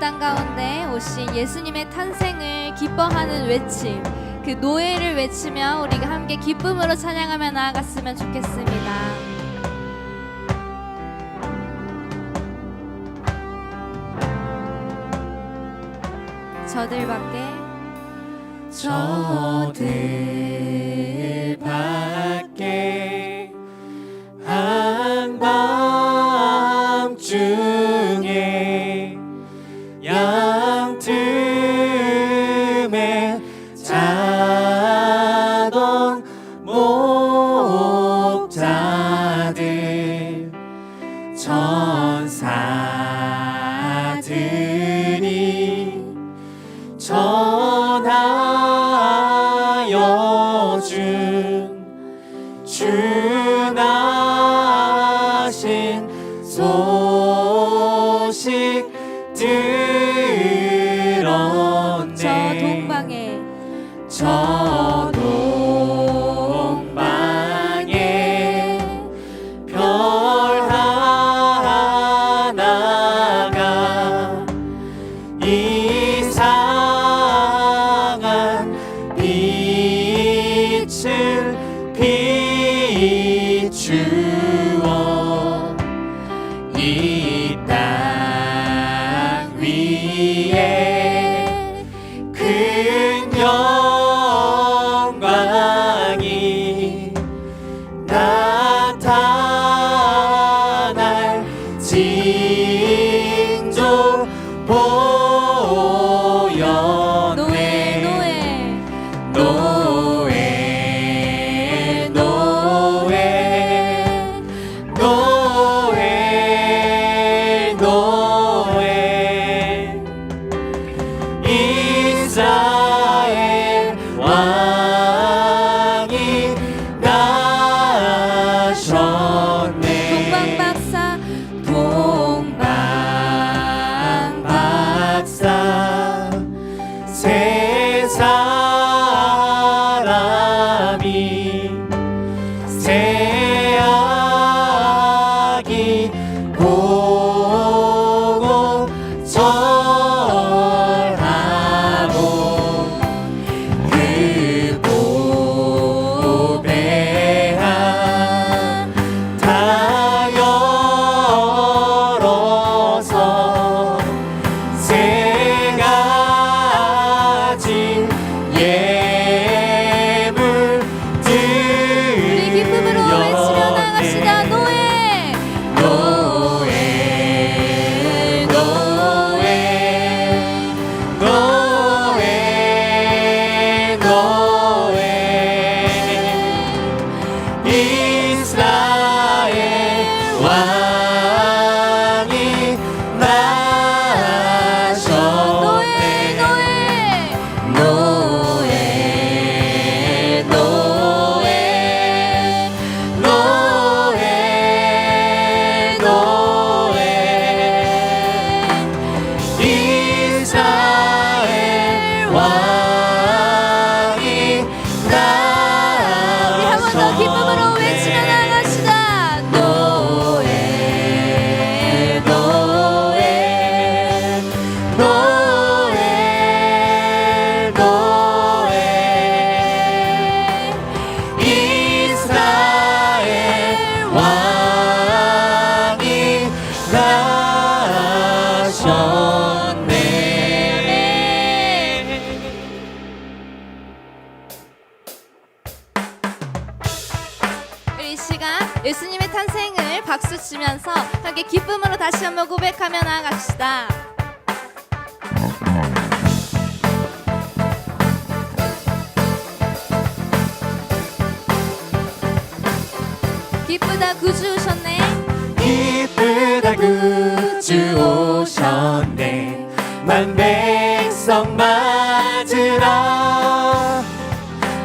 땅 가운데 오신 예수님의 탄생을 기뻐하는 외침, 그 노예를 외치며 우리가 함께 기쁨으로 찬양하며 나아갔으면 좋겠습니다. 저들 밖에 한밤중에 양틈에 자던 목자들 천사들이 전하여 준 주나신 소식 들었네. 저 동방에 별 하나가 이상한 빛을 비추어 이 땅 위에 큰 영광이 나타날 징조 보였네. 노예 이스라엘 왕이 나셨네. 동방박사 세 사람이 새 아기 보고 절하고 그 보배함 다 열어서 세 가지 예물 우리 기쁨으로 외치며 나갑시다. 이스라엘 왕이 나셨네. 이스라엘 왕이 우리 한 번 더 기쁨으로 외치며 나갑시다. 이스라엘 왕이 나셨네. 우리 이 시간 예수님의 탄생을 박수 치면서 함께 기쁨으로 다시 한번 고백하며 나아갑시다. 기쁘다 구주 오셨네. 기쁘다 구주 오셨네. 만 백성 맞으라.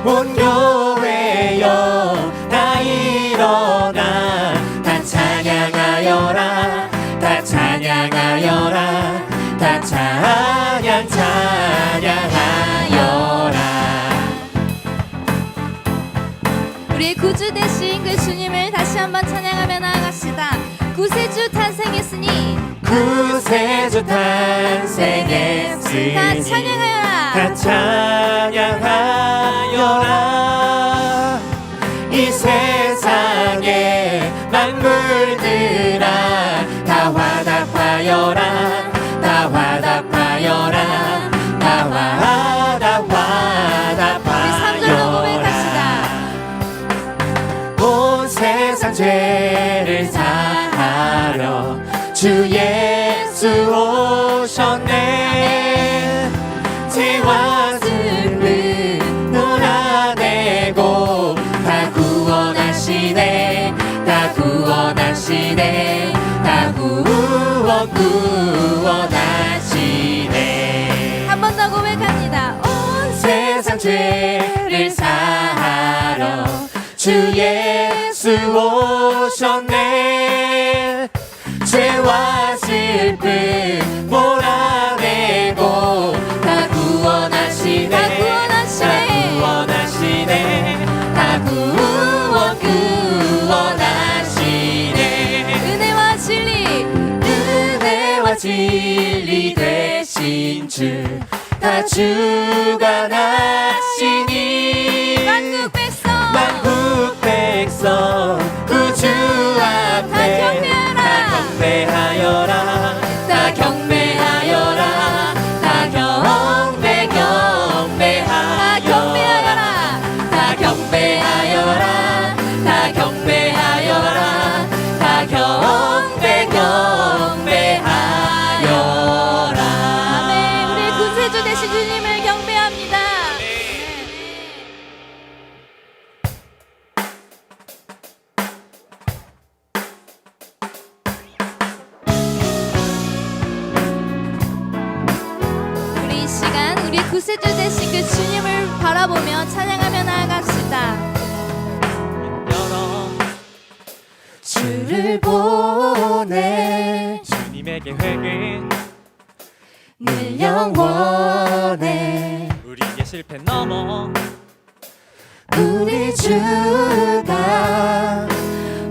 온 교회여 다 일어나. 다 찬양하여라. 다 찬양하여라. 다 찬양하여라. 우리의 구주 되신 그 주님을 다시 한번 찬양하며 나아갑시다. 구세주 탄생했으니 구세주 구세주 다 탄생했으니 찬양하여라. 다 찬양하여라. 이 세상의 만물들아 다 화답하여라. 다 화답하여라. 다 우리 3절로 고백합시다. 온 세상 죄를 사하려 주 예수 오셨네. 죄와 슬픔 몰아내고 다 구원하시네. 다 구원하시네. 다 구원하시네. 한 번 더 고백합니다. 온 세상 죄를 사하러 주 예수 오셨네. 죄와 슬픔 몰아내고 다 구원하시네. 다 구원하시네. 다 구원하시네. 은혜와 진리 은혜와 진리 되신 주 다 주관하시니 만국 백성 구주 앞에 다 경배하여라. 다 경배하여라. 다 경배하여라. 다 경배하여라. 다 경배하여라. 다 경배하여라. 아멘. 우리 구세주 되신 주님을 경배합니다. 우리 이 시간 우리 구세주 되신 그 주님을 바라보며 찬양하며 나아갑시다. 주를 보내 주님의 계획은 늘 영원해. 우리의 실패 넘어 우리 주가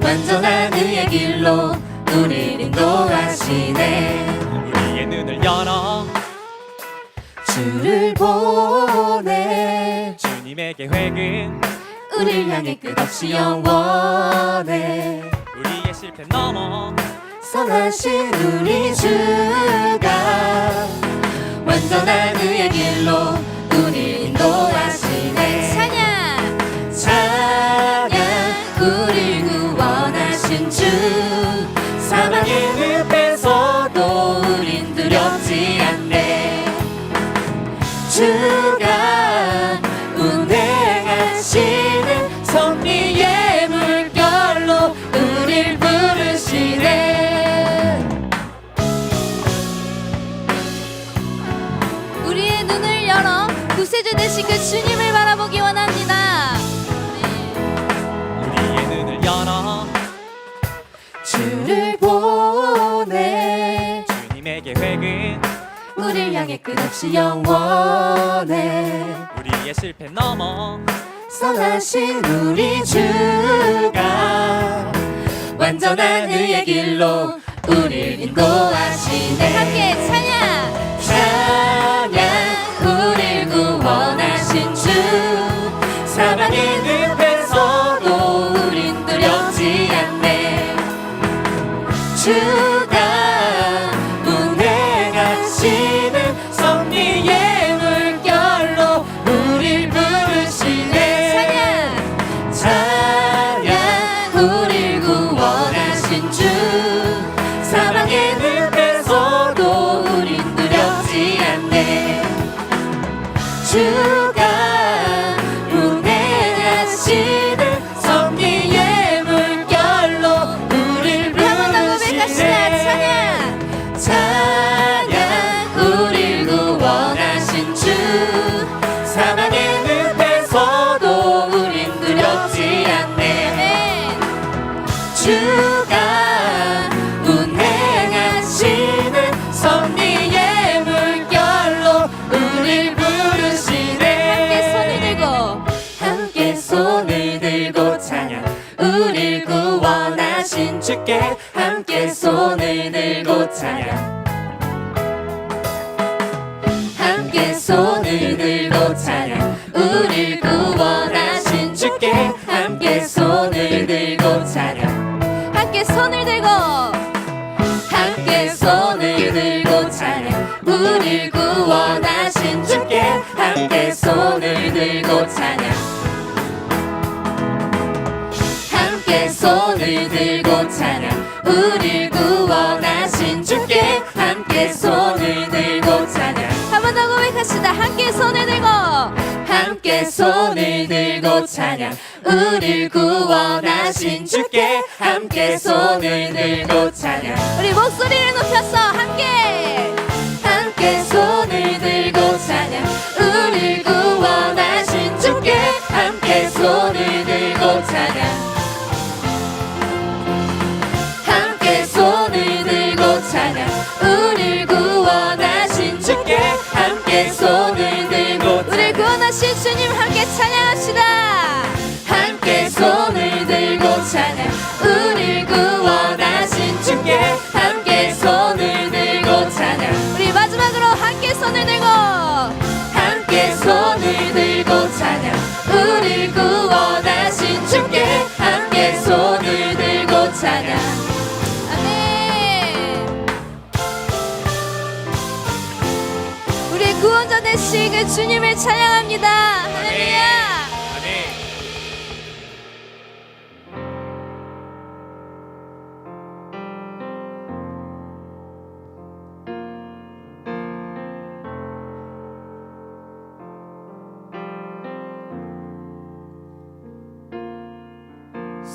완전한 의의 길로 우리를 인도하시네. 우리의 눈을 열어 주를 보내 주님의 계획은 우리를 향해 끝없이 영원해. 우리의 실패 넘어 선하신 우리 주가 완전한 의의 길로 우리를 인도하시네. 찬양 찬양 우리를 구원하신 주. 사망의 늪에서도 우린 두렵지 않네. 주가 운행하시는 섭리의 물결로 우릴 부르시네. 우리의 눈을 열어 구세주 되신 그 주님을 바라보기 원합니다. 우리의 눈을 열어 주를 보내 주님의 계획은 우릴 향해 끝없이 영원해. 우리의 실패 넘어 선하신 우리 주가 완전한 의의 길로 우릴 인도하시네. 함께 찬양 찬양 우릴 구원하신 주. 사망의 늪에서도 우린 두렵지 않네. 주가 운행하시는 섭리의 물결로 우릴 부르시네. 찬양 우릴 구원하신 주. 사망의 늪에서도 우린 두렵지 않네. 주가 운행하시는 섭리의 물결로 우릴 부르시네. 찬양 우릴 구원하신 주. 사망의 늪에서도 우린 두렵지 않네. 주가 운행하시는 섭리의 물결로 우릴 부르시네. 함께 손을 들고 찬양 우릴 구원하신 주께 함께 손을 들고 찬양 손을 들고 찬양 우릴 구원하신 주께 함께 손을 들고 찬양 함께 손을 들고 함께 손을 들고 찬양 우릴 구원하신 주께 함께 손을 들고 찬양 함께 손을 들고 찬양 우릴 구원하신 주께 함께 손을 들고 찬양 한 번 더 고백합시다. 함께 손을 들고 함께 손을 들고 찬양 우릴 구원하신 주께 함께 손을 들고 찬양 우리 목소리를 높여서 함께 함께 손을 들고 찬양 우릴 구원하신 주께 함께 손을 들고 찬양 함께 손을 들고 찬양 우릴 구원하신 주께 함께 손을 들고 우리 구원하신 주님 함께 찬양합시다. 함께 손을 들고 찬양 우릴 구원하신 주께 함께 손을 들고 찬양 우리 마지막으로 함께 손을 들고 함께 손을 들고 찬양 우릴 구원하신 주께 함께 손을 들고 찬양 아멘. 우리 구원자 되신 그 주님을 찬양합니다. 할렐루야.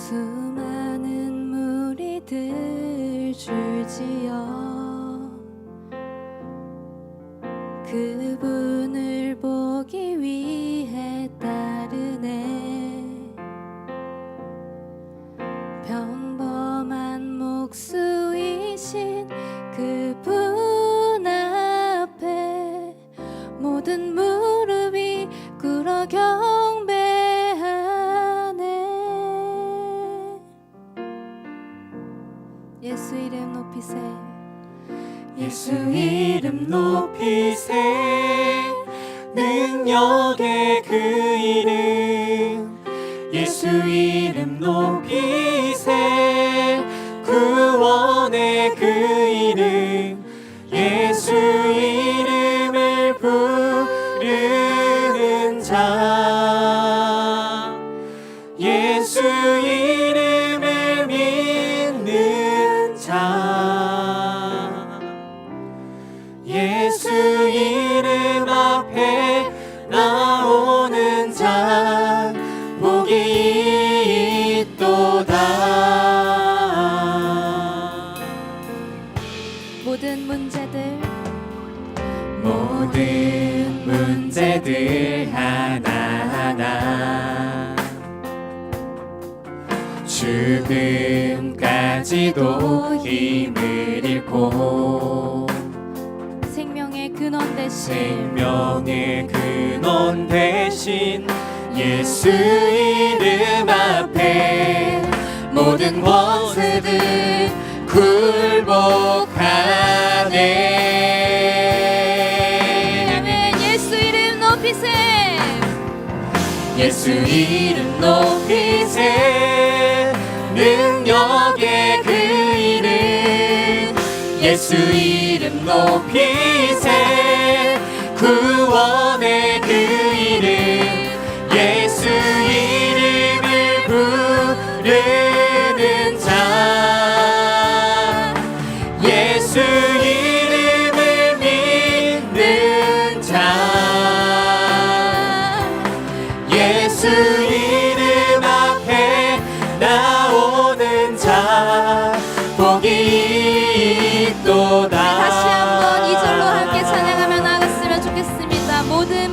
수많은 무리들 줄지어 그분을 보기 위해 따르네 평범한 목수이신 그분 앞에 모든 무릎이 꿇어 경배하네 예수 이름 높이세 예수 이름 높이세 능력의 그 이름 예수 이름 높이세 구원의 그 이름 예수 이름을 부르는 자 예수 이름을 믿는 자 예수 이름 앞에 나오는 자 복이 있도다 모든 문제들 하나하나 죽음까지도 힘을 잃고 생명의 근원 대신 생명의 근원 대신 예수 이름 앞에 모든 권세들 굴복하네 아멘. 예수 이름 높이세 예수 이름 높이세 능력의 그 이름 예수 이름 높이세 구원의 그 이름 예수 이름을 부르는 자 예수 이름을 믿는 자 예수 이름 앞에 나오는 자 복이 있도다 다시 한번 이 절로 함께 찬양하며 나갔으면 좋겠습니다. 모든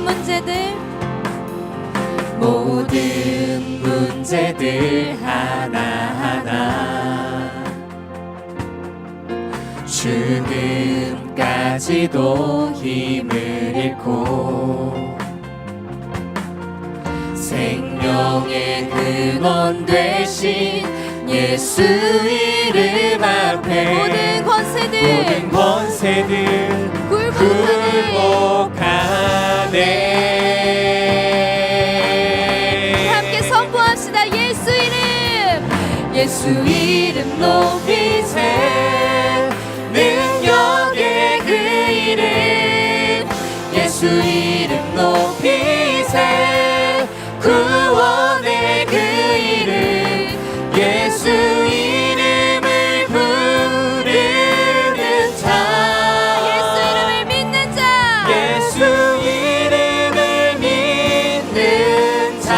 문제들 하나하나 죽음까지도 힘을 잃고 생명의 근원 되신 예수 이름 앞에 모든 권세들 굴복하네 구원해. 함께 선포합시다. 예수 이름, 예수 이름 높이세. 능력의 그 이름. 예수 이름 높이세. 구원의 그 이름. 예수 이름을 부르는 자. 예수 이름을 믿는 자, 예수 이름을 믿는 자.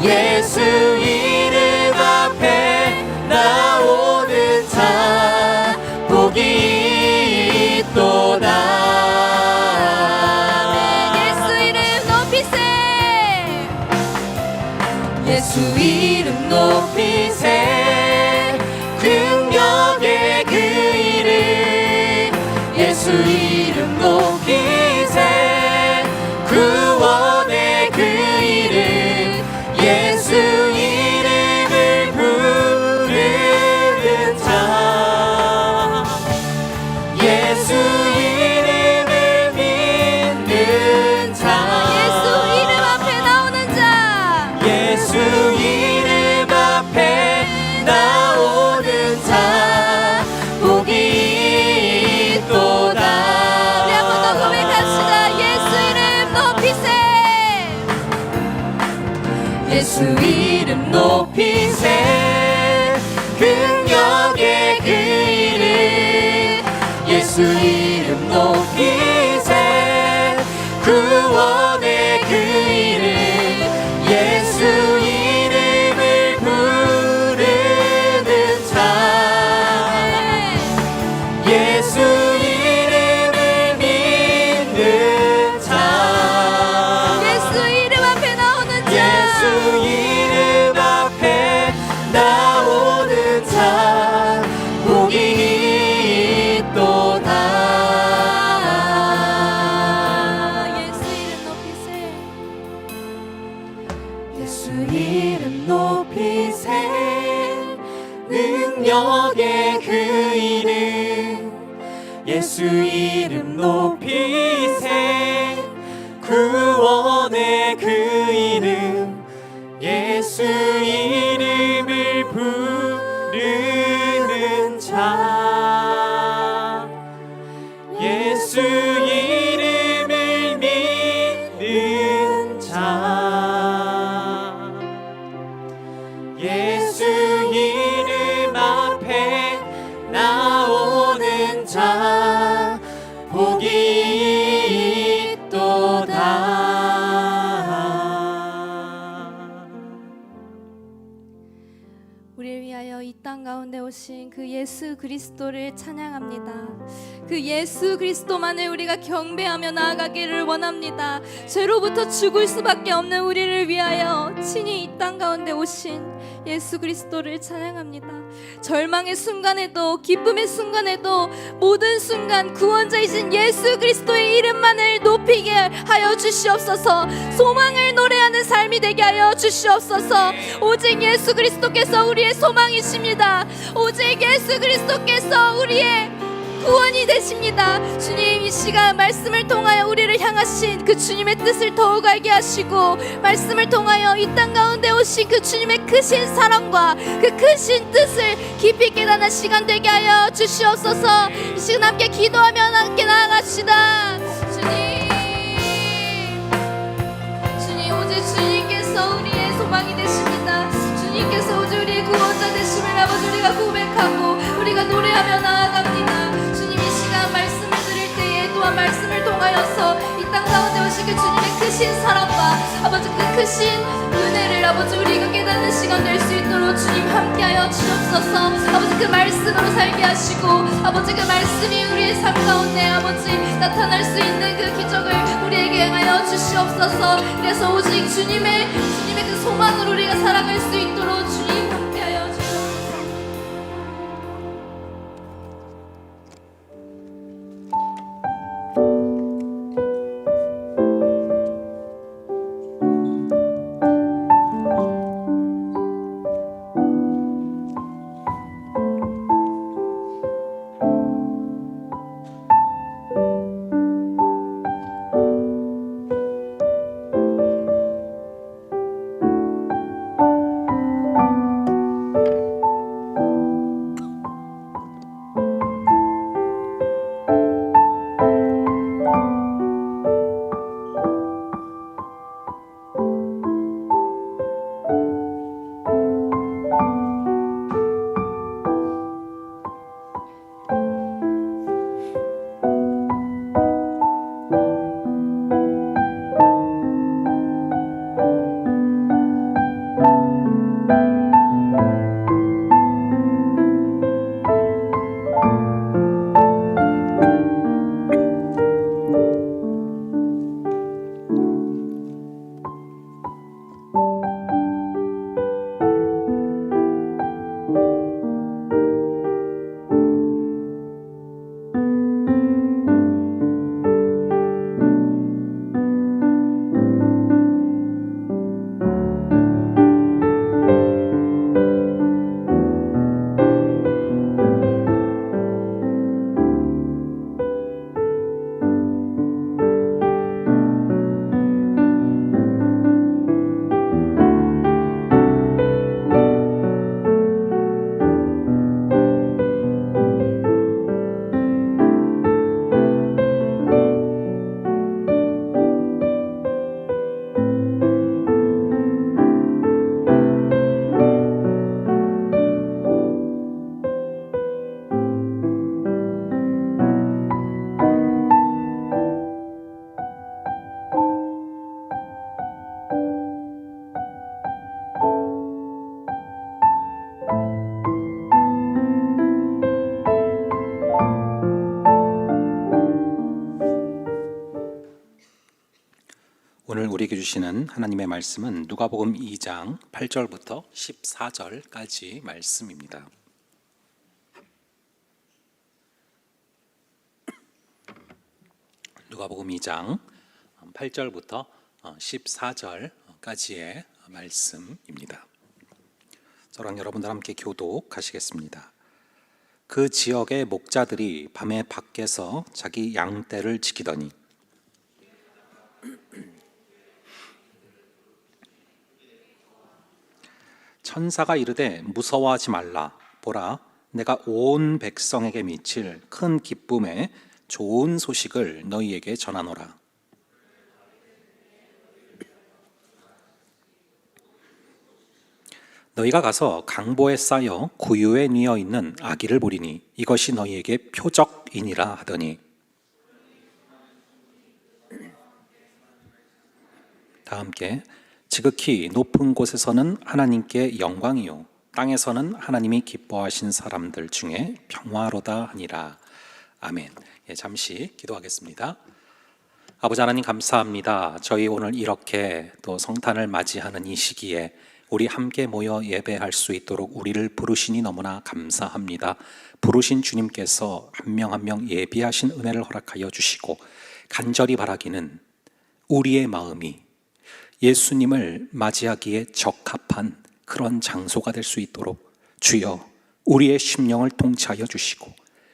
예수 이름 앞에 나오는 자. 복이 있도다. 예수 이름 높이세. 예수 이름 높이세. 능력의 그 이름. 예수 이름 높이세. 구원의 그 이름. 예수 이름을 부르는 자. 예수 이름을 믿는 자. 예수 이름 앞에 나오는 자, 예수 이름 앞에 나오는 자. 복이 있도다. 우리 한 번 더 고백합시다. 예수 이름 높이세. 예수 이름 높이세. 능력의 그 이름. 예수 이름 높이세. 구원의 그 이름. 예수 이름을 부르는 자. 예수 이름을 믿는 자. 예수 이름 앞에 나오는 자, 예수 이름 앞에 나오는 자. 복이 있도다. 예수 이름 높이세. 예수 이름 높이세. 능력의 그 이름. 예수 이름 높이세. 구원의 그 이름. 예수 이름을 부르는 자. 예수 이름을 믿는 자. 예수 이름 앞에 나오는 자. 복이 있도다. 우리를 위하여 이 땅 가운데 오신 그 예수 그리스도를 찬양합니다. 그 예수 그리스도만을 우리가 경배하며 나아가기를 원합니다. 죄로부터 죽을 수밖에 없는 우리를 위하여 친히 이 땅 가운데 오신 예수 그리스도를 찬양합니다. 절망의 순간에도 기쁨의 순간에도 모든 순간 구원자이신 예수 그리스도의 이름만을 높이게 하여 주시옵소서. 소망을 노래하는 삶이 되게 하여 주시옵소서. 오직 예수 그리스도께서 우리의 소망이십니다. 오직 예수 그리스도께서 우리의 구원이 되십니다. 주님, 이 시간 말씀을 통하여 우리를 향하신 그 주님의 뜻을 더욱 알게 하시고, 말씀을 통하여 이 땅 가운데 오신 그 주님의 크신 사랑과 그 크신 뜻을 깊이 깨닫는 시간 되게 하여 주시옵소서. 이 시간 함께 기도하며 함께 나아갑시다. 주님, 오직 주님께서 우리의 소망이 되십니다. 주님께서 오직 우리의 구원자 되심을 아버지 우리가 고백하고 우리가 노래하며 나아갑니다. 주님, 이 시간 말씀을 드릴 때에 또한 말씀을 통하여서 이 땅 가운데 오신 그 주님의 크신 사랑과 아버지 그 크신 은혜를 아버지 우리가 깨닫는 시간 될 수 있도록 주님 함께하여 주옵소서. 아버지 그 말씀으로 살게 하시고 아버지 그 말씀이 우리의 삶 가운데 아버지 나타날 수 있는 그 기적을 우리에게 행하여 주시옵소서. 그래서 오직 주님의 그 소망으로 우리가 살아갈 수 있도록 주님 함께하여 주옵소서. 우리에게 주시는 하나님의 말씀은 누가복음 2장 8절부터 14절까지 말씀입니다. 누가복음 2장 8절부터 14절까지의 말씀입니다. 저랑 여러분들 함께 교독하시겠습니다. 그 지역의 목자들이 밤에 밖에서 자기 양떼를 지키더니 천사가 이르되 무서워하지 말라. 보라, 내가 온 백성에게 미칠 큰 기쁨의 좋은 소식을 너희에게 전하노라. 너희가 가서 강보에 쌓여 구유에 뉘어 있는 아기를 보리니 이것이 너희에게 표적이니라 하더니, 다 함께 지극히 높은 곳에서는 하나님께 영광이요 땅에서는 하나님이 기뻐하신 사람들 중에 평화로다 하니라. 아멘. 잠시 기도하겠습니다. 아버지 하나님 감사합니다. 저희 오늘 이렇게 또 성탄을 맞이하는 이 시기에 우리 함께 모여 예배할 수 있도록 우리를 부르시니 너무나 감사합니다. 부르신 주님께서 한 명 한 명 예비하신 은혜를 허락하여 주시고 간절히 바라기는 우리의 마음이 예수님을 맞이하기에 적합한 그런 장소가 될 수 있도록 주여 우리의 심령을 통치하여 주시고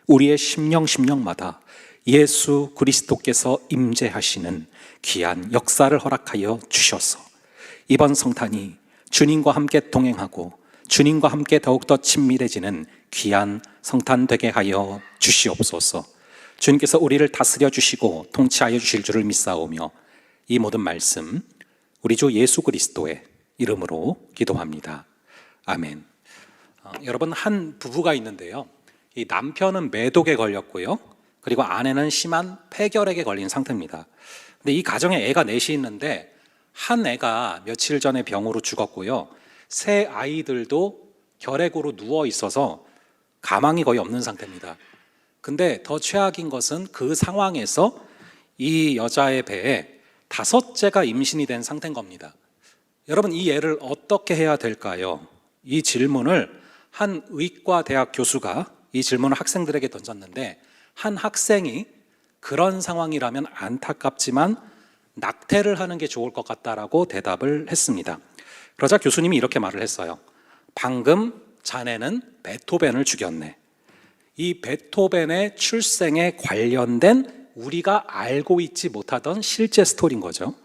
우리의 심령마다 예수 그리스도께서 임재하시는 귀한 역사를 허락하여 주셔서 이번 성탄이 주님과 함께 동행하고 주님과 함께 더욱더 친밀해지는 귀한 성탄 되게 하여 주시옵소서. 주님께서 우리를 다스려 주시고 통치하여 주실 줄을 믿사오며 이 모든 말씀 우리 주 예수 그리스도의 이름으로 기도합니다. 아멘. 여러분, 한 부부가 있는데요, 이 남편은 매독에 걸렸고요, 그리고 아내는 심한 폐결핵에 걸린 상태입니다. 근데 이 가정에 애가 넷이 있는데 한 애가 며칠 전에 병으로 죽었고요, 세 아이들도 결핵으로 누워 있어서 가망이 거의 없는 상태입니다. 근데 더 최악인 것은 그 상황에서 이 여자의 배에 5째가 임신이 된 상태인 겁니다. 여러분, 이 애를 어떻게 해야 될까요? 이 질문을 한 의과대학 교수가 이 질문을 학생들에게 던졌는데, 한 학생이 그런 상황이라면 안타깝지만 낙태를 하는 게 좋을 것 같다라고 대답을 했습니다. 그러자 교수님이 이렇게 말을 했어요. 방금 자네는 베토벤을 죽였네. 이 베토벤의 출생에 관련된 우리가 알고 있지 못하던 실제 스토리인 거죠.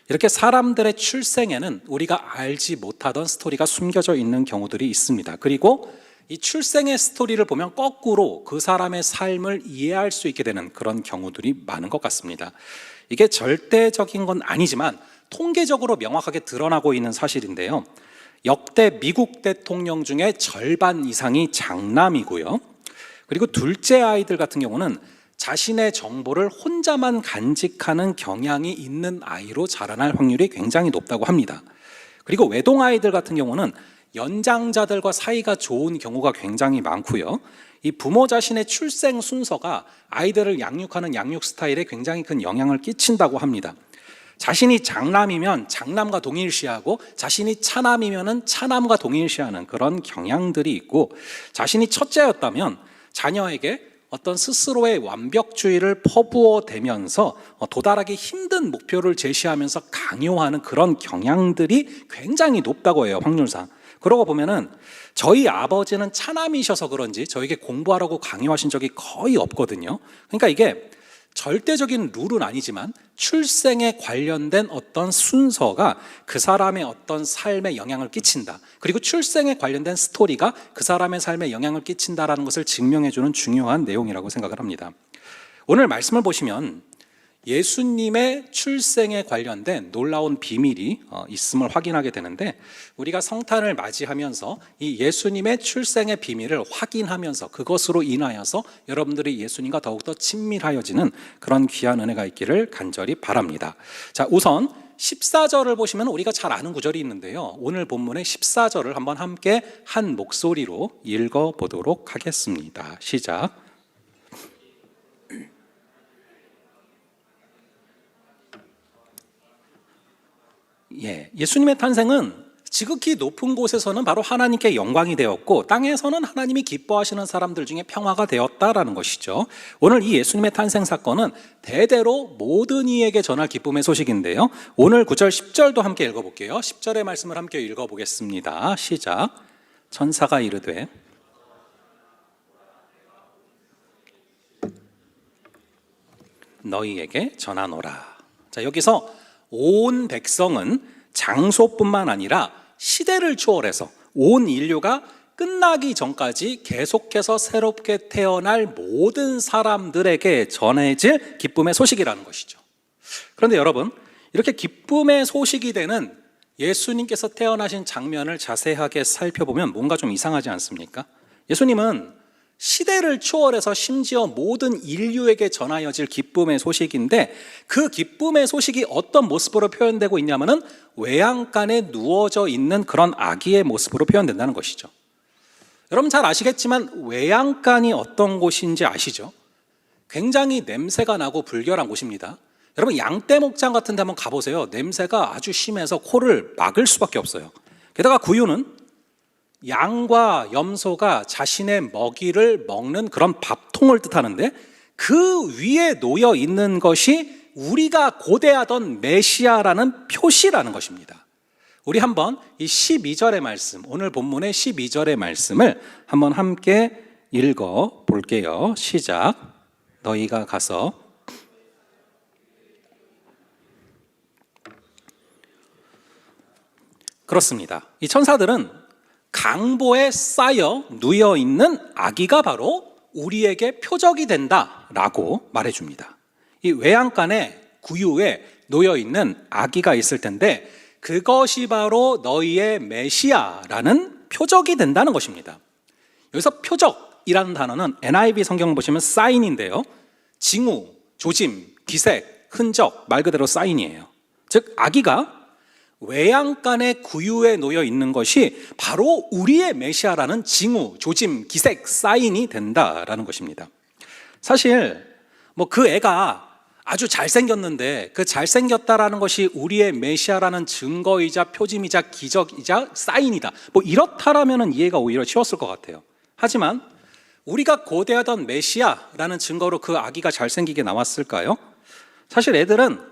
이렇게 사람들의 출생에는 우리가 알지 못하던 스토리가 숨겨져 있는 경우들이 있습니다. 그리고 이 출생의 스토리를 보면 거꾸로 그 사람의 삶을 이해할 수 있게 되는 그런 경우들이 많은 것 같습니다. 이게 절대적인 건 아니지만 통계적으로 명확하게 드러나고 있는 사실인데요, 역대 미국 대통령 중에 절반 이상이 장남이고요, 그리고 둘째 아이들 같은 경우는 자신의 정보를 혼자만 간직하는 경향이 있는 아이로 자라날 확률이 굉장히 높다고 합니다. 그리고 외동 아이들 같은 경우는 연장자들과 사이가 좋은 경우가 굉장히 많고요, 이 부모 자신의 출생 순서가 아이들을 양육하는 양육 스타일에 굉장히 큰 영향을 끼친다고 합니다. 자신이 장남이면 장남과 동일시하고 자신이 차남이면 차남과 동일시하는 그런 경향들이 있고, 자신이 첫째였다면 자녀에게 어떤 스스로의 완벽주의를 퍼부어대면서 도달하기 힘든 목표를 제시하면서 강요하는 그런 경향들이 굉장히 높다고 해요, 확률상. 그러고 보면은 저희 아버지는 차남이셔서 그런지 저에게 공부하라고 강요하신 적이 거의 없거든요. 그러니까 이게 절대적인 룰은 아니지만 출생에 관련된 어떤 순서가 그 사람의 어떤 삶에 영향을 끼친다, 그리고 출생에 관련된 스토리가 그 사람의 삶에 영향을 끼친다라는 것을 증명해주는 중요한 내용이라고 생각을 합니다. 오늘 말씀을 보시면 예수님의 출생에 관련된 놀라운 비밀이 있음을 확인하게 되는데, 우리가 성탄을 맞이하면서 이 예수님의 출생의 비밀을 확인하면서 그것으로 인하여서 여러분들이 예수님과 더욱더 친밀하여지는 그런 귀한 은혜가 있기를 간절히 바랍니다. 자, 우선 14절을 보시면 우리가 잘 아는 구절이 있는데요, 오늘 본문의 14절을 한번 함께 한 목소리로 읽어보도록 하겠습니다. 시작. 예수님의 탄생은 지극히 높은 곳에서는 바로 하나님께 영광이 되었고 땅에서는 하나님이 기뻐하시는 사람들 중에 평화가 되었다라는 것이죠. 오늘 이 예수님의 탄생 사건은 대대로 모든 이에게 전할 기쁨의 소식인데요. 오늘 9절 10절도 함께 읽어볼게요. 10절의 말씀을 함께 읽어보겠습니다. 시작. 천사가 이르되 너희에게 전하노라. 자, 여기서 온 백성은 장소뿐만 아니라 시대를 초월해서 온 인류가 끝나기 전까지 계속해서 새롭게 태어날 모든 사람들에게 전해질 기쁨의 소식이라는 것이죠. 그런데 여러분, 이렇게 기쁨의 소식이 되는 예수님께서 태어나신 장면을 자세하게 살펴보면 뭔가 좀 이상하지 않습니까? 예수님은 시대를 초월해서 심지어 모든 인류에게 전하여질 기쁨의 소식인데 그 기쁨의 소식이 어떤 모습으로 표현되고 있냐면은 외양간에 누워져 있는 그런 아기의 모습으로 표현된다는 것이죠. 여러분 잘 아시겠지만 외양간이 어떤 곳인지 아시죠? 굉장히 냄새가 나고 불결한 곳입니다. 여러분 양떼 목장 같은 데 한번 가보세요. 냄새가 아주 심해서 코를 막을 수밖에 없어요. 게다가 구유는 양과 염소가 자신의 먹이를 먹는 그런 밥통을 뜻하는데 그 위에 놓여 있는 것이 우리가 고대하던 메시아라는 표시라는 것입니다. 우리 한번 이 12절의 말씀, 오늘 본문의 12절의 말씀을 한번 함께 읽어 볼게요. 시작. 너희가 가서 그렇습니다. 이 천사들은 강보에 쌓여 누워 있는 아기가 바로 우리에게 표적이 된다라고 말해줍니다. 이 외양간에 구유에 놓여 있는 아기가 있을 텐데 그것이 바로 너희의 메시아라는 표적이 된다는 것입니다. 여기서 표적이라는 단어는 NIV 성경 보시면 사인인데요. 징후, 조짐, 기색, 흔적, 말 그대로 사인이에요. 즉 아기가 외양간의 구유에 놓여 있는 것이 바로 우리의 메시아라는 징후, 조짐, 기색, 사인이 된다라는 것입니다. 사실 그 애가 아주 잘생겼는데 그 잘생겼다라는 것이 우리의 메시아라는 증거이자 표징이자 기적이자 사인이다. 이렇다라면 이해가 오히려 쉬웠을 것 같아요. 하지만 우리가 고대하던 메시아라는 증거로 그 아기가 잘생기게 나왔을까요? 사실 애들은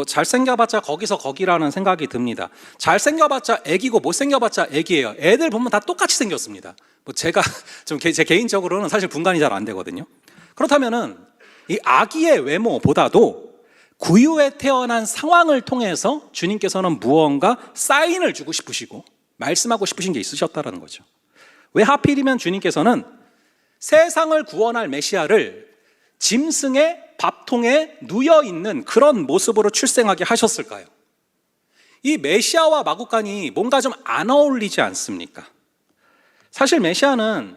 잘생겨봤자 거기서 거기라는 생각이 듭니다. 잘생겨봤자 애기고 못생겨봤자 애기예요. 애들 보면 다 똑같이 생겼습니다. 제가 좀 제 개인적으로는 사실 분간이 잘 안 되거든요. 그렇다면은 이 아기의 외모보다도 구유에 태어난 상황을 통해서 주님께서는 무언가 사인을 주고 싶으시고 말씀하고 싶으신 게 있으셨다는 거죠. 왜 하필이면 주님께서는 세상을 구원할 메시아를 짐승의 밥통에 누워있는 그런 모습으로 출생하게 하셨을까요? 이 메시아와 마구간이 뭔가 좀 안 어울리지 않습니까? 사실 메시아는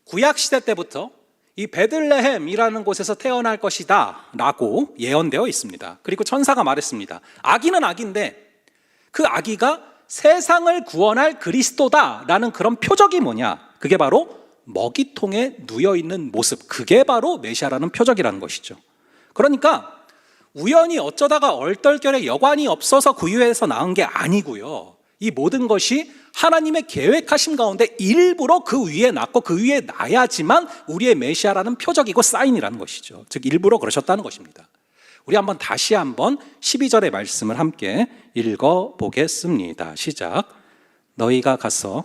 구약시대 때부터 이 베들레헴이라는 곳에서 태어날 것이다 라고 예언되어 있습니다. 그리고 천사가 말했습니다. 아기는 아기인데 그 아기가 세상을 구원할 그리스도다 라는 그런 표적이 뭐냐? 그게 바로 먹이통에 누워있는 모습, 그게 바로 메시아라는 표적이라는 것이죠. 그러니까 우연히 어쩌다가 얼떨결에 여관이 없어서 구유에서 나온 게 아니고요. 이 모든 것이 하나님의 계획하심 가운데 일부러 그 위에 낳고 그 위에 놔야지만 우리의 메시아라는 표적이고 사인이라는 것이죠. 즉 일부러 그러셨다는 것입니다. 우리 다시 한번 12절의 말씀을 함께 읽어보겠습니다. 시작. 너희가 가서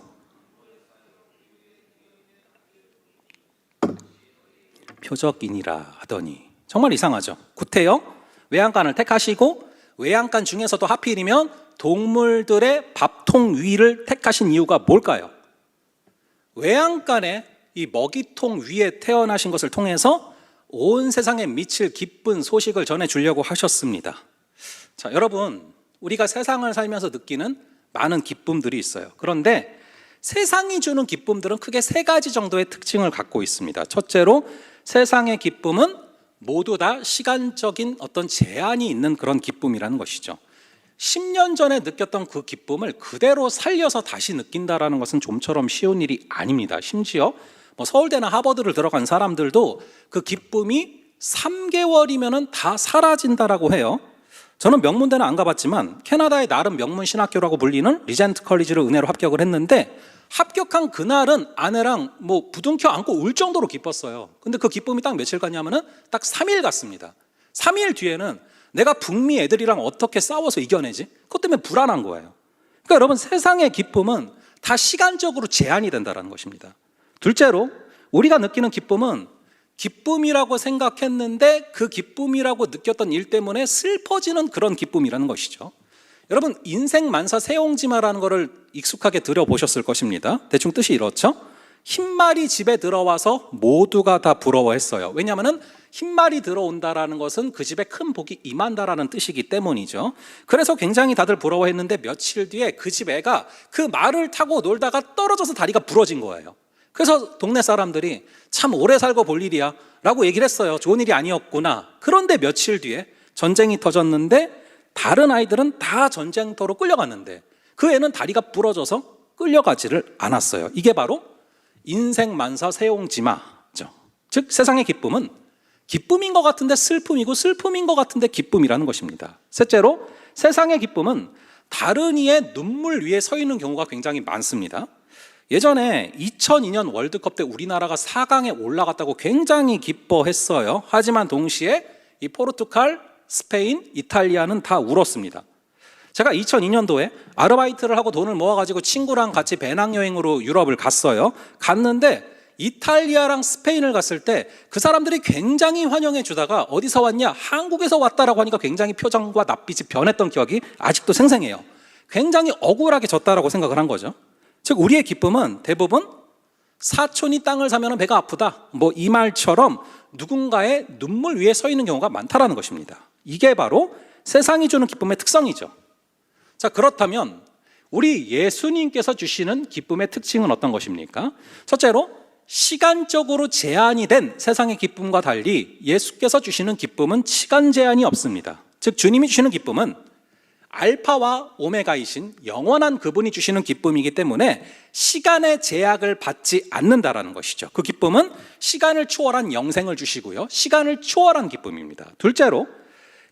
표적이니라 하더니, 정말 이상하죠. 구태여 외양간을 택하시고 외양간 중에서도 하필이면 동물들의 밥통 위를 택하신 이유가 뭘까요? 외양간에 이 먹이통 위에 태어나신 것을 통해서 온 세상에 미칠 기쁜 소식을 전해주려고 하셨습니다. 자, 여러분, 우리가 세상을 살면서 느끼는 많은 기쁨들이 있어요. 그런데 세상이 주는 기쁨들은 크게 세 가지 정도의 특징을 갖고 있습니다. 첫째로 세상의 기쁨은 모두 다 시간적인 어떤 제한이 있는 그런 기쁨이라는 것이죠. 10년 전에 느꼈던 그 기쁨을 그대로 살려서 다시 느낀다는 것은 좀처럼 쉬운 일이 아닙니다. 심지어 서울대나 하버드를 들어간 사람들도 그 기쁨이 3개월이면 다 사라진다라고 해요. 저는 명문대는 안 가봤지만 캐나다의 나름 명문 신학교라고 불리는 리젠트 컬리지를 은혜로 합격을 했는데, 합격한 그날은 아내랑 부둥켜 안고 울 정도로 기뻤어요. 근데 그 기쁨이 딱 며칠 갔냐면은 딱 3일 갔습니다. 3일 뒤에는 내가 북미 애들이랑 어떻게 싸워서 이겨내지? 그것 때문에 불안한 거예요. 그러니까 여러분, 세상의 기쁨은 다 시간적으로 제한이 된다는 것입니다. 둘째로, 우리가 느끼는 기쁨은 기쁨이라고 생각했는데 그 기쁨이라고 느꼈던 일 때문에 슬퍼지는 그런 기쁨이라는 것이죠. 여러분, 인생 만사 세옹지마라는 것을 익숙하게 들어보셨을 것입니다. 대충 뜻이 이렇죠. 흰말이 집에 들어와서 모두가 다 부러워했어요. 왜냐하면 흰말이 들어온다라는 것은 그 집에 큰 복이 임한다라는 뜻이기 때문이죠. 그래서 굉장히 다들 부러워했는데 며칠 뒤에 그 집 애가 그 말을 타고 놀다가 떨어져서 다리가 부러진 거예요. 그래서 동네 사람들이 참 오래 살고 볼 일이야 라고 얘기를 했어요. 좋은 일이 아니었구나. 그런데 며칠 뒤에 전쟁이 터졌는데 다른 아이들은 다 전쟁터로 끌려갔는데 그 애는 다리가 부러져서 끌려가지를 않았어요. 이게 바로 인생 만사 세옹지마죠. 즉 세상의 기쁨은 기쁨인 것 같은데 슬픔이고 슬픔인 것 같은데 기쁨이라는 것입니다. 셋째로, 세상의 기쁨은 다른 이의 눈물 위에 서 있는 경우가 굉장히 많습니다. 예전에 2002년 월드컵 때 우리나라가 4강에 올라갔다고 굉장히 기뻐했어요. 하지만 동시에 이 포르투갈, 스페인, 이탈리아는 다 울었습니다. 제가 2002년도에 아르바이트를 하고 돈을 모아가지고 친구랑 같이 배낭여행으로 유럽을 갔어요. 갔는데 이탈리아랑 스페인을 갔을 때 그 사람들이 굉장히 환영해 주다가 어디서 왔냐? 한국에서 왔다라고 하니까 굉장히 표정과 낯빛이 변했던 기억이 아직도 생생해요. 굉장히 억울하게 졌다라고 생각을 한 거죠. 즉 우리의 기쁨은 대부분 사촌이 땅을 사면 배가 아프다, 이 말처럼 누군가의 눈물 위에 서 있는 경우가 많다라는 것입니다. 이게 바로 세상이 주는 기쁨의 특성이죠. 자, 그렇다면 우리 예수님께서 주시는 기쁨의 특징은 어떤 것입니까? 첫째로, 시간적으로 제한이 된 세상의 기쁨과 달리 예수께서 주시는 기쁨은 시간 제한이 없습니다. 즉 주님이 주시는 기쁨은 알파와 오메가이신 영원한 그분이 주시는 기쁨이기 때문에 시간의 제약을 받지 않는다라는 것이죠. 그 기쁨은 시간을 초월한 영생을 주시고요, 시간을 초월한 기쁨입니다. 둘째로,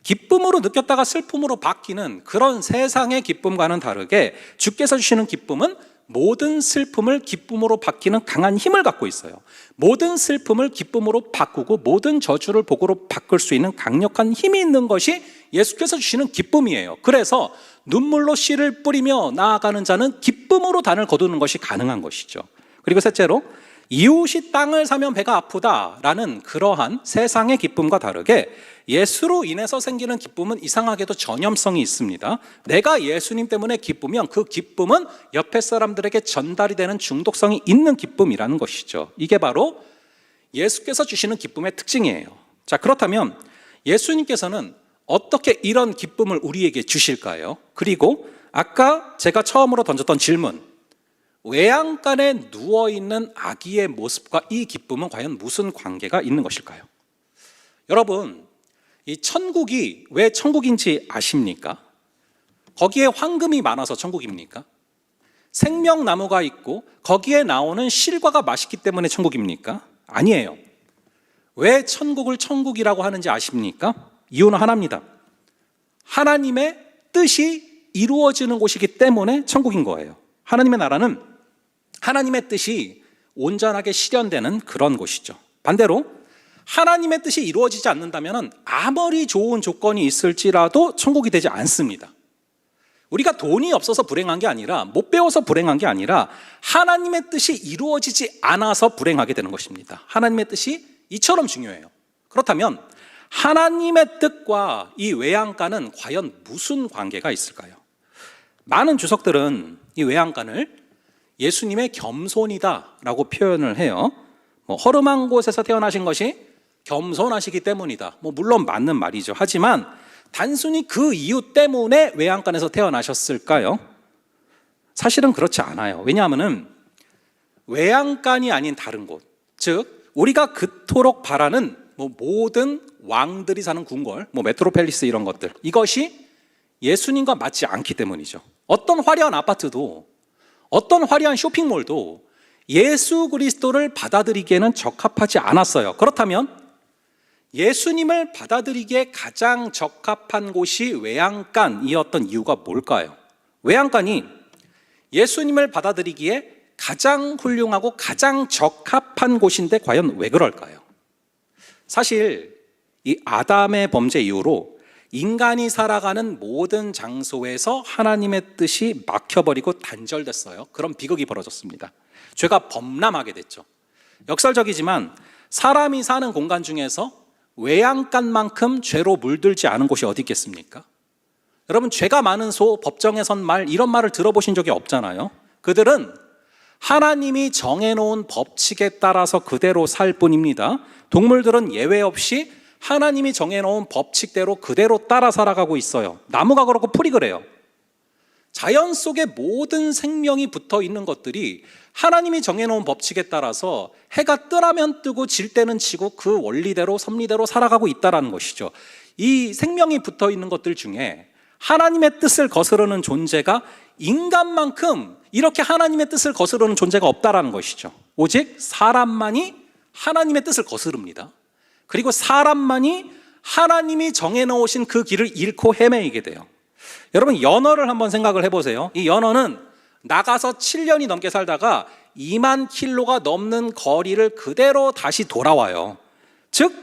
기쁨으로 느꼈다가 슬픔으로 바뀌는 그런 세상의 기쁨과는 다르게 주께서 주시는 기쁨은 모든 슬픔을 기쁨으로 바뀌는 강한 힘을 갖고 있어요. 모든 슬픔을 기쁨으로 바꾸고 모든 저주를 복으로 바꿀 수 있는 강력한 힘이 있는 것이 예수께서 주시는 기쁨이에요. 그래서 눈물로 씨를 뿌리며 나아가는 자는 기쁨으로 단을 거두는 것이 가능한 것이죠. 그리고 셋째로, 이웃이 땅을 사면 배가 아프다라는 그러한 세상의 기쁨과 다르게 예수로 인해서 생기는 기쁨은 이상하게도 전염성이 있습니다. 내가 예수님 때문에 기쁘면 그 기쁨은 옆에 사람들에게 전달이 되는 중독성이 있는 기쁨이라는 것이죠. 이게 바로 예수께서 주시는 기쁨의 특징이에요. 자, 그렇다면 예수님께서는 어떻게 이런 기쁨을 우리에게 주실까요? 그리고 아까 제가 처음으로 던졌던 질문, 외양간에 누워있는 아기의 모습과 이 기쁨은 과연 무슨 관계가 있는 것일까요? 여러분, 이 천국이 왜 천국인지 아십니까? 거기에 황금이 많아서 천국입니까? 생명나무가 있고 거기에 나오는 실과가 맛있기 때문에 천국입니까? 아니에요. 왜 천국을 천국이라고 하는지 아십니까? 이유는 하나입니다. 하나님의 뜻이 이루어지는 곳이기 때문에 천국인 거예요. 하나님의 나라는 하나님의 뜻이 온전하게 실현되는 그런 곳이죠. 반대로 하나님의 뜻이 이루어지지 않는다면 아무리 좋은 조건이 있을지라도 천국이 되지 않습니다. 우리가 돈이 없어서 불행한 게 아니라, 못 배워서 불행한 게 아니라 하나님의 뜻이 이루어지지 않아서 불행하게 되는 것입니다. 하나님의 뜻이 이처럼 중요해요. 그렇다면 하나님의 뜻과 이 외양간은 과연 무슨 관계가 있을까요? 많은 주석들은 이 외양간을 예수님의 겸손이다라고 표현을 해요. 허름한 곳에서 태어나신 것이 겸손하시기 때문이다. 물론 맞는 말이죠. 하지만 단순히 그 이유 때문에 외양간에서 태어나셨을까요? 사실은 그렇지 않아요. 왜냐하면 외양간이 아닌 다른 곳, 즉 우리가 그토록 바라는 모든 왕들이 사는 궁궐, 메트로폴리스 이런 것들, 이것이 예수님과 맞지 않기 때문이죠. 어떤 화려한 아파트도, 어떤 화려한 쇼핑몰도 예수 그리스도를 받아들이기에는 적합하지 않았어요. 그렇다면 예수님을 받아들이기에 가장 적합한 곳이 외양간이었던 이유가 뭘까요? 외양간이 예수님을 받아들이기에 가장 훌륭하고 가장 적합한 곳인데 과연 왜 그럴까요? 사실 이 아담의 범죄 이후로 인간이 살아가는 모든 장소에서 하나님의 뜻이 막혀버리고 단절됐어요. 그런 비극이 벌어졌습니다. 죄가 범람하게 됐죠. 역설적이지만 사람이 사는 공간 중에서 외양간만큼 죄로 물들지 않은 곳이 어디 있겠습니까? 여러분, 죄가 많은 소, 법정에 선 말, 이런 말을 들어보신 적이 없잖아요. 그들은 하나님이 정해놓은 법칙에 따라서 그대로 살 뿐입니다. 동물들은 예외 없이 하나님이 정해놓은 법칙대로 그대로 따라 살아가고 있어요. 나무가 그렇고 풀이 그래요. 자연 속에 모든 생명이 붙어 있는 것들이 하나님이 정해놓은 법칙에 따라서 해가 뜨라면 뜨고 질 때는 지고 그 원리대로 섭리대로 살아가고 있다는 것이죠. 이 생명이 붙어 있는 것들 중에 하나님의 뜻을 거스르는 존재가 인간만큼 이렇게 하나님의 뜻을 거스르는 존재가 없다라는 것이죠. 오직 사람만이 하나님의 뜻을 거스릅니다. 그리고 사람만이 하나님이 정해놓으신 그 길을 잃고 헤매이게 돼요. 여러분, 연어를 한번 생각을 해보세요. 이 연어는 나가서 7년이 넘게 살다가 2만 킬로가 넘는 거리를 그대로 다시 돌아와요. 즉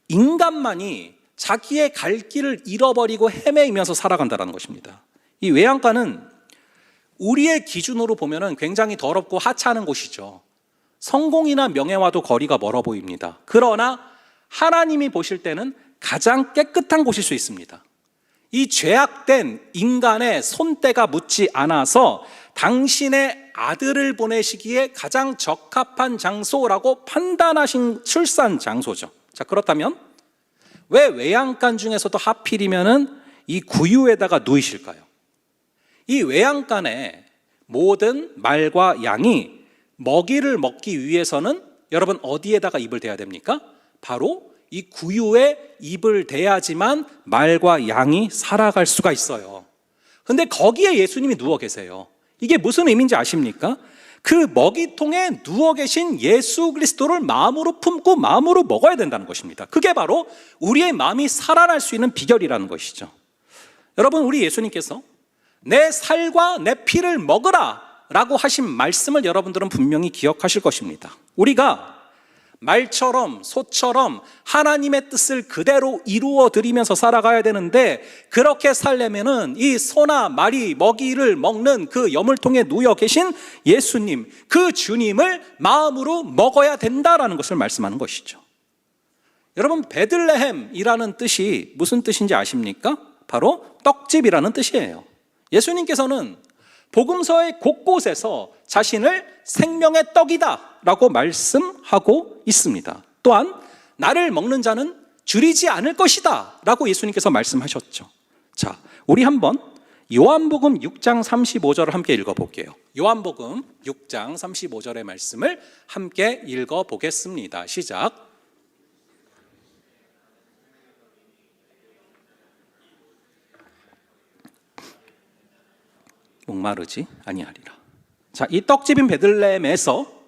인간만이 자기의 갈 길을 잃어버리고 헤매이면서 살아간다는 것입니다. 이 외양간은 우리의 기준으로 보면 굉장히 더럽고 하찮은 곳이죠. 성공이나 명예와도 거리가 멀어 보입니다. 그러나 하나님이 보실 때는 가장 깨끗한 곳일 수 있습니다. 이 죄악된 인간의 손때가 묻지 않아서 당신의 아들을 보내시기에 가장 적합한 장소라고 판단하신 출산 장소죠. 자, 그렇다면 왜 외양간 중에서도 하필이면은 이 구유에다가 누이실까요? 이 외양간에 모든 말과 양이 먹이를 먹기 위해서는 여러분 어디에다가 입을 대야 됩니까? 바로 이 구유에 입을 대야지만 말과 양이 살아갈 수가 있어요. 근데 거기에 예수님이 누워 계세요. 이게 무슨 의미인지 아십니까? 그 먹이통에 누워 계신 예수 그리스도를 마음으로 품고 마음으로 먹어야 된다는 것입니다. 그게 바로 우리의 마음이 살아날 수 있는 비결이라는 것이죠. 여러분, 우리 예수님께서 내 살과 내 피를 먹으라 라고 하신 말씀을 여러분들은 분명히 기억하실 것입니다. 우리가 말처럼 소처럼 하나님의 뜻을 그대로 이루어 드리면서 살아가야 되는데, 그렇게 살려면은 이 소나 말이 먹이를 먹는 그 여물통에 누워 계신 예수님, 그 주님을 마음으로 먹어야 된다라는 것을 말씀하는 것이죠. 여러분, 베들레헴이라는 뜻이 무슨 뜻인지 아십니까? 바로 떡집이라는 뜻이에요. 예수님께서는 복음서의 곳곳에서 자신을 생명의 떡이다 라고 말씀하고 있습니다. 또한 나를 먹는 자는 줄이지 않을 것이다 라고 예수님께서 말씀하셨죠. 자, 우리 한번 요한복음 6장 35절을 함께 읽어볼게요. 요한복음 6장 35절의 말씀을 함께 읽어보겠습니다. 시작. 목마르지 아니하리라. 자, 이 떡집인 베들레헴에서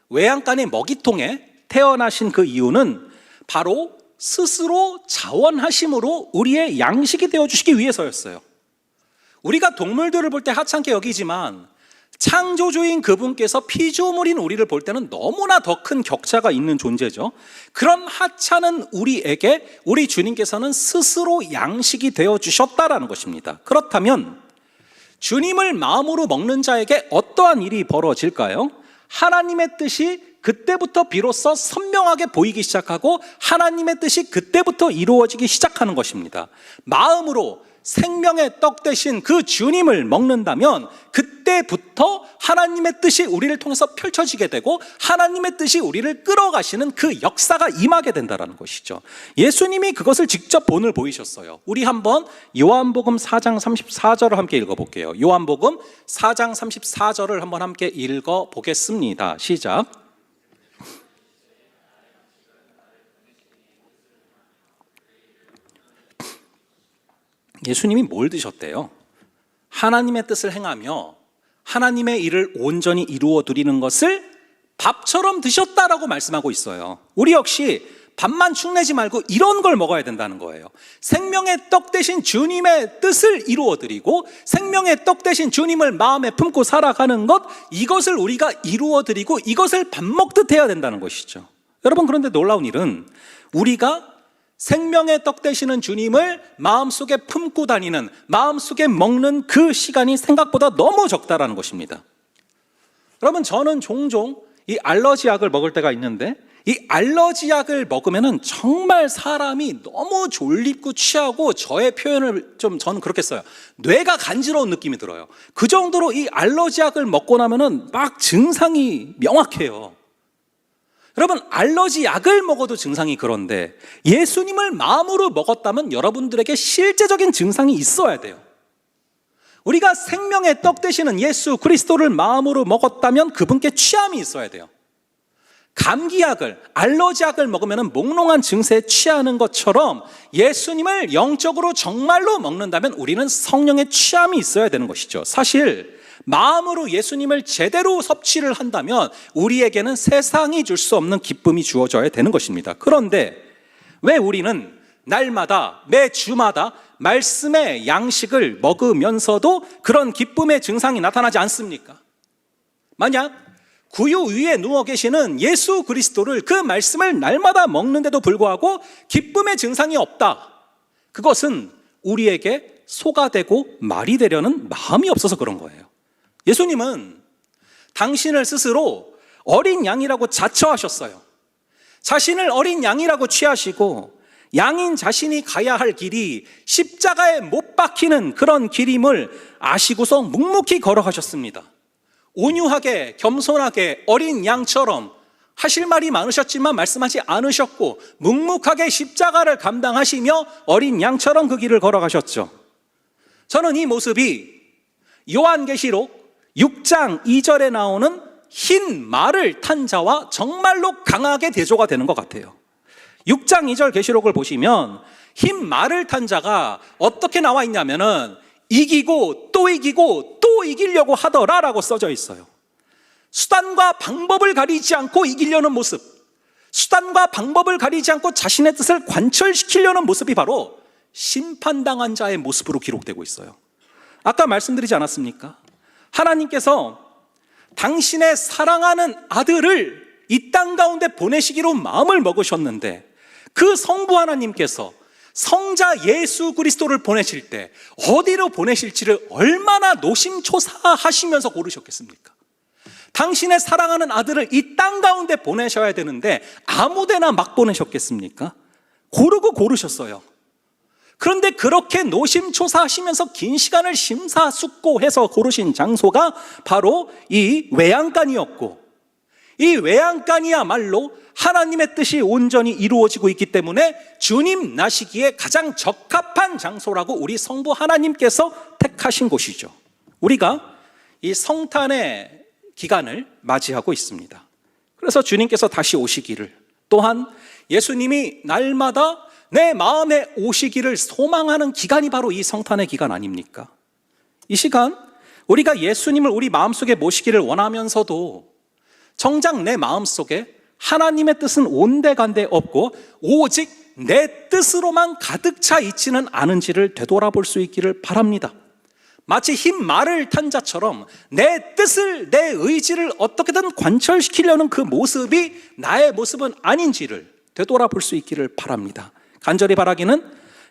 외양간의 먹이통에 태어나신 그 이유는 바로 스스로 자원하심으로 우리의 양식이 되어주시기 위해서였어요. 우리가 동물들을 볼 때 하찮게 여기지만 창조주인 그분께서 피조물인 우리를 볼 때는 너무나 더 큰 격차가 있는 존재죠. 그런 하찮은 우리에게 우리 주님께서는 스스로 양식이 되어주셨다라는 것입니다. 그렇다면 주님을 마음으로 먹는 자에게 어떠한 일이 벌어질까요? 하나님의 뜻이 그때부터 비로소 선명하게 보이기 시작하고 하나님의 뜻이 그때부터 이루어지기 시작하는 것입니다. 마음으로 생명의 떡 대신 그 주님을 먹는다면 그때부터 하나님의 뜻이 우리를 통해서 펼쳐지게 되고 하나님의 뜻이 우리를 끌어가시는 그 역사가 임하게 된다는 것이죠. 예수님이 그것을 직접 본을 보이셨어요. 우리 한번 요한복음 4장 34절을 함께 읽어볼게요. 요한복음 4장 34절을 한번 함께 읽어보겠습니다. 시작. 예수님이 뭘 드셨대요? 하나님의 뜻을 행하며 하나님의 일을 온전히 이루어 드리는 것을 밥처럼 드셨다라고 말씀하고 있어요. 우리 역시 밥만 축내지 말고 이런 걸 먹어야 된다는 거예요. 생명의 떡 대신 주님의 뜻을 이루어드리고 생명의 떡 대신 주님을 마음에 품고 살아가는 것, 이것을 우리가 이루어드리고 이것을 밥 먹듯 해야 된다는 것이죠. 여러분, 그런데 놀라운 일은 우리가 생명의 떡 되시는 주님을 마음속에 품고 다니는, 마음속에 먹는 그 시간이 생각보다 너무 적다라는 것입니다. 여러분, 저는 종종 이 알러지 약을 먹을 때가 있는데 이 알러지 약을 먹으면은 정말 사람이 너무 졸립고 취하고, 저의 표현을 저는 그렇게 써요. 뇌가 간지러운 느낌이 들어요. 그 정도로 이 알러지 약을 먹고 나면은 막 증상이 명확해요. 여러분, 알러지 약을 먹어도 증상이 그런데 예수님을 마음으로 먹었다면 여러분들에게 실제적인 증상이 있어야 돼요. 우리가 생명의 떡 되시는 예수 그리스도를 마음으로 먹었다면 그분께 취함이 있어야 돼요. 감기약을, 알러지약을 먹으면 몽롱한 증세에 취하는 것처럼 예수님을 영적으로 정말로 먹는다면 우리는 성령의 취함이 있어야 되는 것이죠. 사실 마음으로 예수님을 제대로 섭취를 한다면 우리에게는 세상이 줄 수 없는 기쁨이 주어져야 되는 것입니다. 그런데 왜 우리는 날마다, 매주마다 말씀의 양식을 먹으면서도 그런 기쁨의 증상이 나타나지 않습니까? 만약 구유 위에 누워 계시는 예수 그리스도를, 그 말씀을 날마다 먹는데도 불구하고 기쁨의 증상이 없다, 그것은 우리에게 소가 되고 말이 되려는 마음이 없어서 그런 거예요. 예수님은 당신을 스스로 어린 양이라고 자처하셨어요. 자신을 어린 양이라고 취하시고 양인 자신이 가야 할 길이 십자가에 못 박히는 그런 길임을 아시고서 묵묵히 걸어가셨습니다. 온유하게, 겸손하게 어린 양처럼 하실 말이 많으셨지만 말씀하지 않으셨고 묵묵하게 십자가를 감당하시며 어린 양처럼 그 길을 걸어가셨죠. 저는 이 모습이 요한계시록 6장 2절에 나오는 흰 말을 탄 자와 정말로 강하게 대조가 되는 것 같아요. 6장 2절 계시록을 보시면 흰 말을 탄 자가 어떻게 나와 있냐면은 이기고 또 이기고 또 이기려고 하더라라고 써져 있어요. 수단과 방법을 가리지 않고 이기려는 모습, 수단과 방법을 가리지 않고 자신의 뜻을 관철시키려는 모습이 바로 심판당한 자의 모습으로 기록되고 있어요. 아까 말씀드리지 않았습니까? 하나님께서 당신의 사랑하는 아들을 이 땅 가운데 보내시기로 마음을 먹으셨는데 그 성부 하나님께서 성자 예수 그리스도를 보내실 때 어디로 보내실지를 얼마나 노심초사하시면서 고르셨겠습니까? 당신의 사랑하는 아들을 이 땅 가운데 보내셔야 되는데 아무데나 막 보내셨겠습니까? 고르고 고르셨어요. 그런데 그렇게 노심초사하시면서 긴 시간을 심사숙고해서 고르신 장소가 바로 이 외양간이었고, 이 외양간이야말로 하나님의 뜻이 온전히 이루어지고 있기 때문에 주님 나시기에 가장 적합한 장소라고 우리 성부 하나님께서 택하신 곳이죠. 우리가 이 성탄의 기간을 맞이하고 있습니다. 그래서 주님께서 다시 오시기를, 또한 예수님이 날마다 내 마음에 오시기를 소망하는 기간이 바로 이 성탄의 기간 아닙니까? 이 시간 우리가 예수님을 우리 마음속에 모시기를 원하면서도 정작 내 마음속에 하나님의 뜻은 온데간데 없고 오직 내 뜻으로만 가득 차 있지는 않은지를 되돌아볼 수 있기를 바랍니다. 마치 흰 말을 탄 자처럼 내 뜻을, 내 의지를 어떻게든 관철시키려는 그 모습이 나의 모습은 아닌지를 되돌아볼 수 있기를 바랍니다. 간절히 바라기는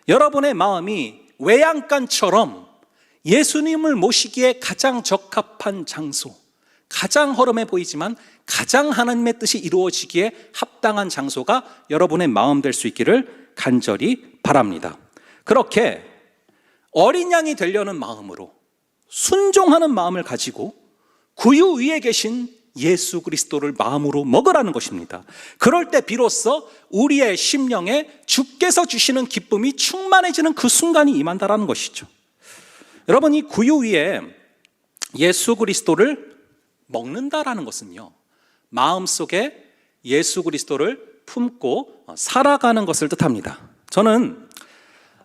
여러분의 마음이 외양간처럼 예수님을 모시기에 가장 적합한 장소, 가장 허름해 보이지만 가장 하나님의 뜻이 이루어지기에 합당한 장소가 여러분의 마음 될 수 있기를 간절히 바랍니다. 그렇게 어린 양이 되려는 마음으로 순종하는 마음을 가지고 구유 위에 계신 예수 그리스도를 마음으로 먹으라는 것입니다. 그럴 때 비로소 우리의 심령에 주께서 주시는 기쁨이 충만해지는 그 순간이 임한다라는 것이죠. 여러분, 이 구유 위에 예수 그리스도를 먹는다라는 것은요, 마음속에 예수 그리스도를 품고 살아가는 것을 뜻합니다. 저는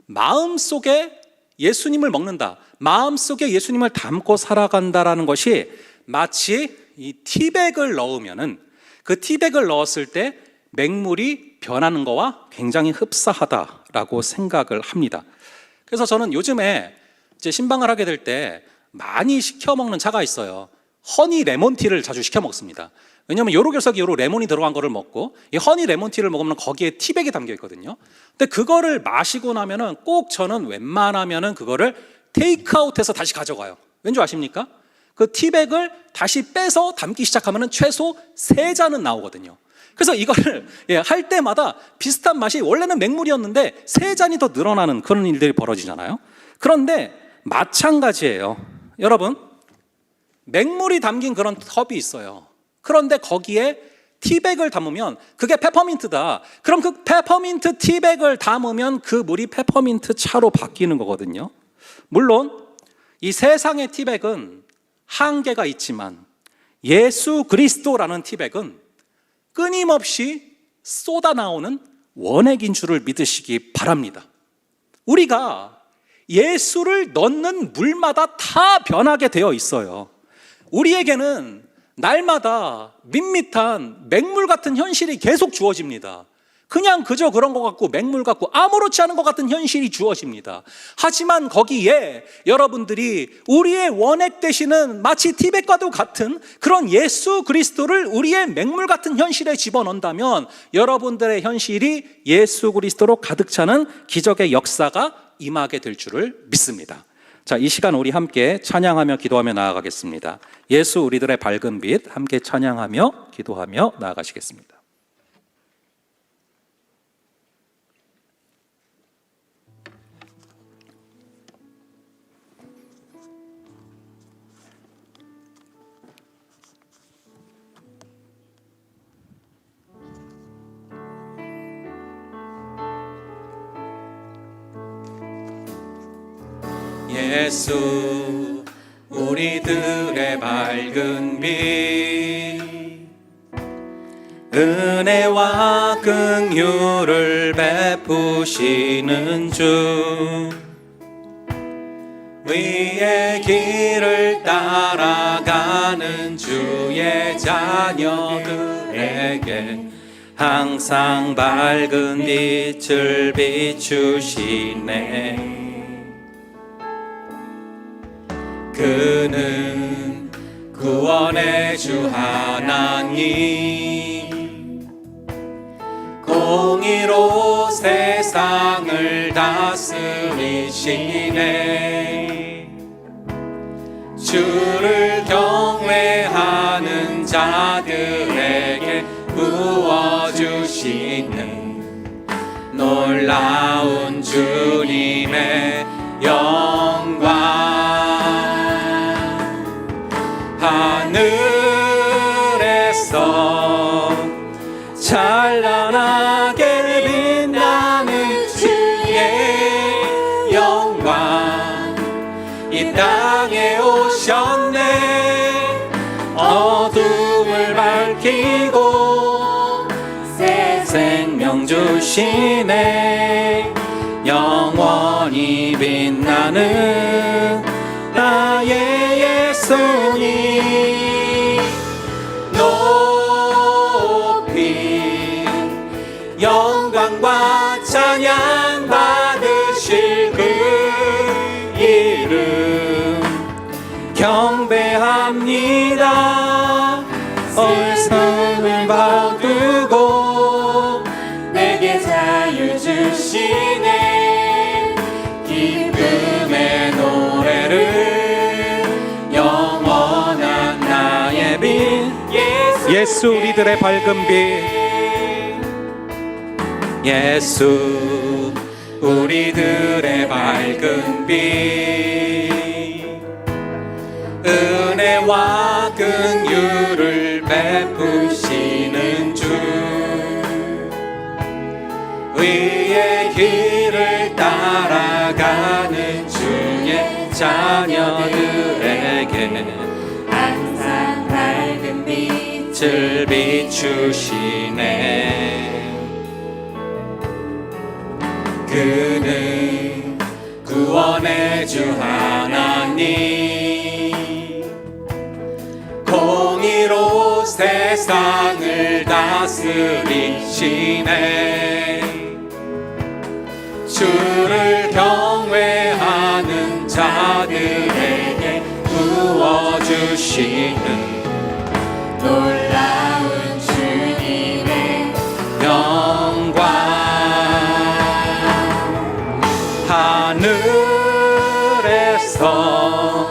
마음속에 예수님을 먹는다, 마음속에 예수님을 담고 살아간다라는 것이 마치 이 티백을 넣으면은 그 티백을 넣었을 때 맹물이 변하는 거와 굉장히 흡사하다라고 생각을 합니다. 그래서 저는 요즘에 이제 신방을 하게 될 때 많이 시켜 먹는 차가 있어요. 허니 레몬티를 자주 시켜 먹습니다. 왜냐하면 요로 결석이 요로 레몬이 들어간 거를 먹고 이 허니 레몬티를 먹으면 거기에 티백이 담겨 있거든요. 근데 그거를 마시고 나면은 꼭 저는 웬만하면은 그거를 테이크아웃해서 다시 가져가요. 왠지 아십니까? 그 티백을 다시 빼서 담기 시작하면은 최소 3잔은 나오거든요. 그래서 이거를 할 때마다 비슷한 맛이, 원래는 맹물이었는데 3잔이 더 늘어나는 그런 일들이 벌어지잖아요. 그런데 마찬가지예요. 여러분, 맹물이 담긴 그런 컵이 있어요. 그런데 거기에 티백을 담으면 그게 페퍼민트다. 그럼 그 페퍼민트 티백을 담으면 그 물이 페퍼민트 차로 바뀌는 거거든요. 물론 이 세상의 티백은 한계가 있지만 예수 그리스도라는 티백은 끊임없이 쏟아나오는 원액인 줄을 믿으시기 바랍니다. 우리가 예수를 넣는 물마다 다 변하게 되어 있어요. 우리에게는 날마다 밋밋한 맹물 같은 현실이 계속 주어집니다. 그냥 그저 그런 것 같고 맹물 같고 아무렇지 않은 것 같은 현실이 주어집니다. 하지만 거기에 여러분들이 우리의 원액 되시는 마치 티백과도 같은 그런 예수 그리스도를 우리의 맹물 같은 현실에 집어넣는다면 여러분들의 현실이 예수 그리스도로 가득 차는 기적의 역사가 임하게 될 줄을 믿습니다. 자, 이 시간 우리 함께 찬양하며 기도하며 나아가겠습니다. 예수 우리들의 밝은 빛, 함께 찬양하며 기도하며 나아가시겠습니다. 예수 우리들의 밝은 빛, 은혜와 긍휼을 베푸시는 주, 위의 길을 따라가는 주의 자녀들에게 항상 밝은 빛을 비추시네. 그는 구원의 주 하나님, 공의로 세상을 다스리시네. 주를 경외하는 자들에게 부어주시는 놀라운 주님의 영광. 하늘에서 찬란하게 빛나는 주의 영광, 이 땅에 오셨네. 어둠을 밝히고 새 생명 주시네. 영원히 빛나는 나의 예수님, 높이 영광과 찬양 받으실 그 이름 경배합니다. 얼성을 거두고 내게 자유 주시네. 기쁨의 노래를 영원한 나의 빛, 예수 우리들의 밝은 빛, 예수 우리들의 밝은 빛, 은혜와 긍휼을 베푸시는 주, 위의 길을 따라가는 주의 자녀들에게 항상 밝은 빛을 비추시네. 그는 구원의 주 하나님, 공의로 세상을 다스리시네. 주를 경외하는 자들에게 부어주시는 놀라운 주님의 영광. 하늘에서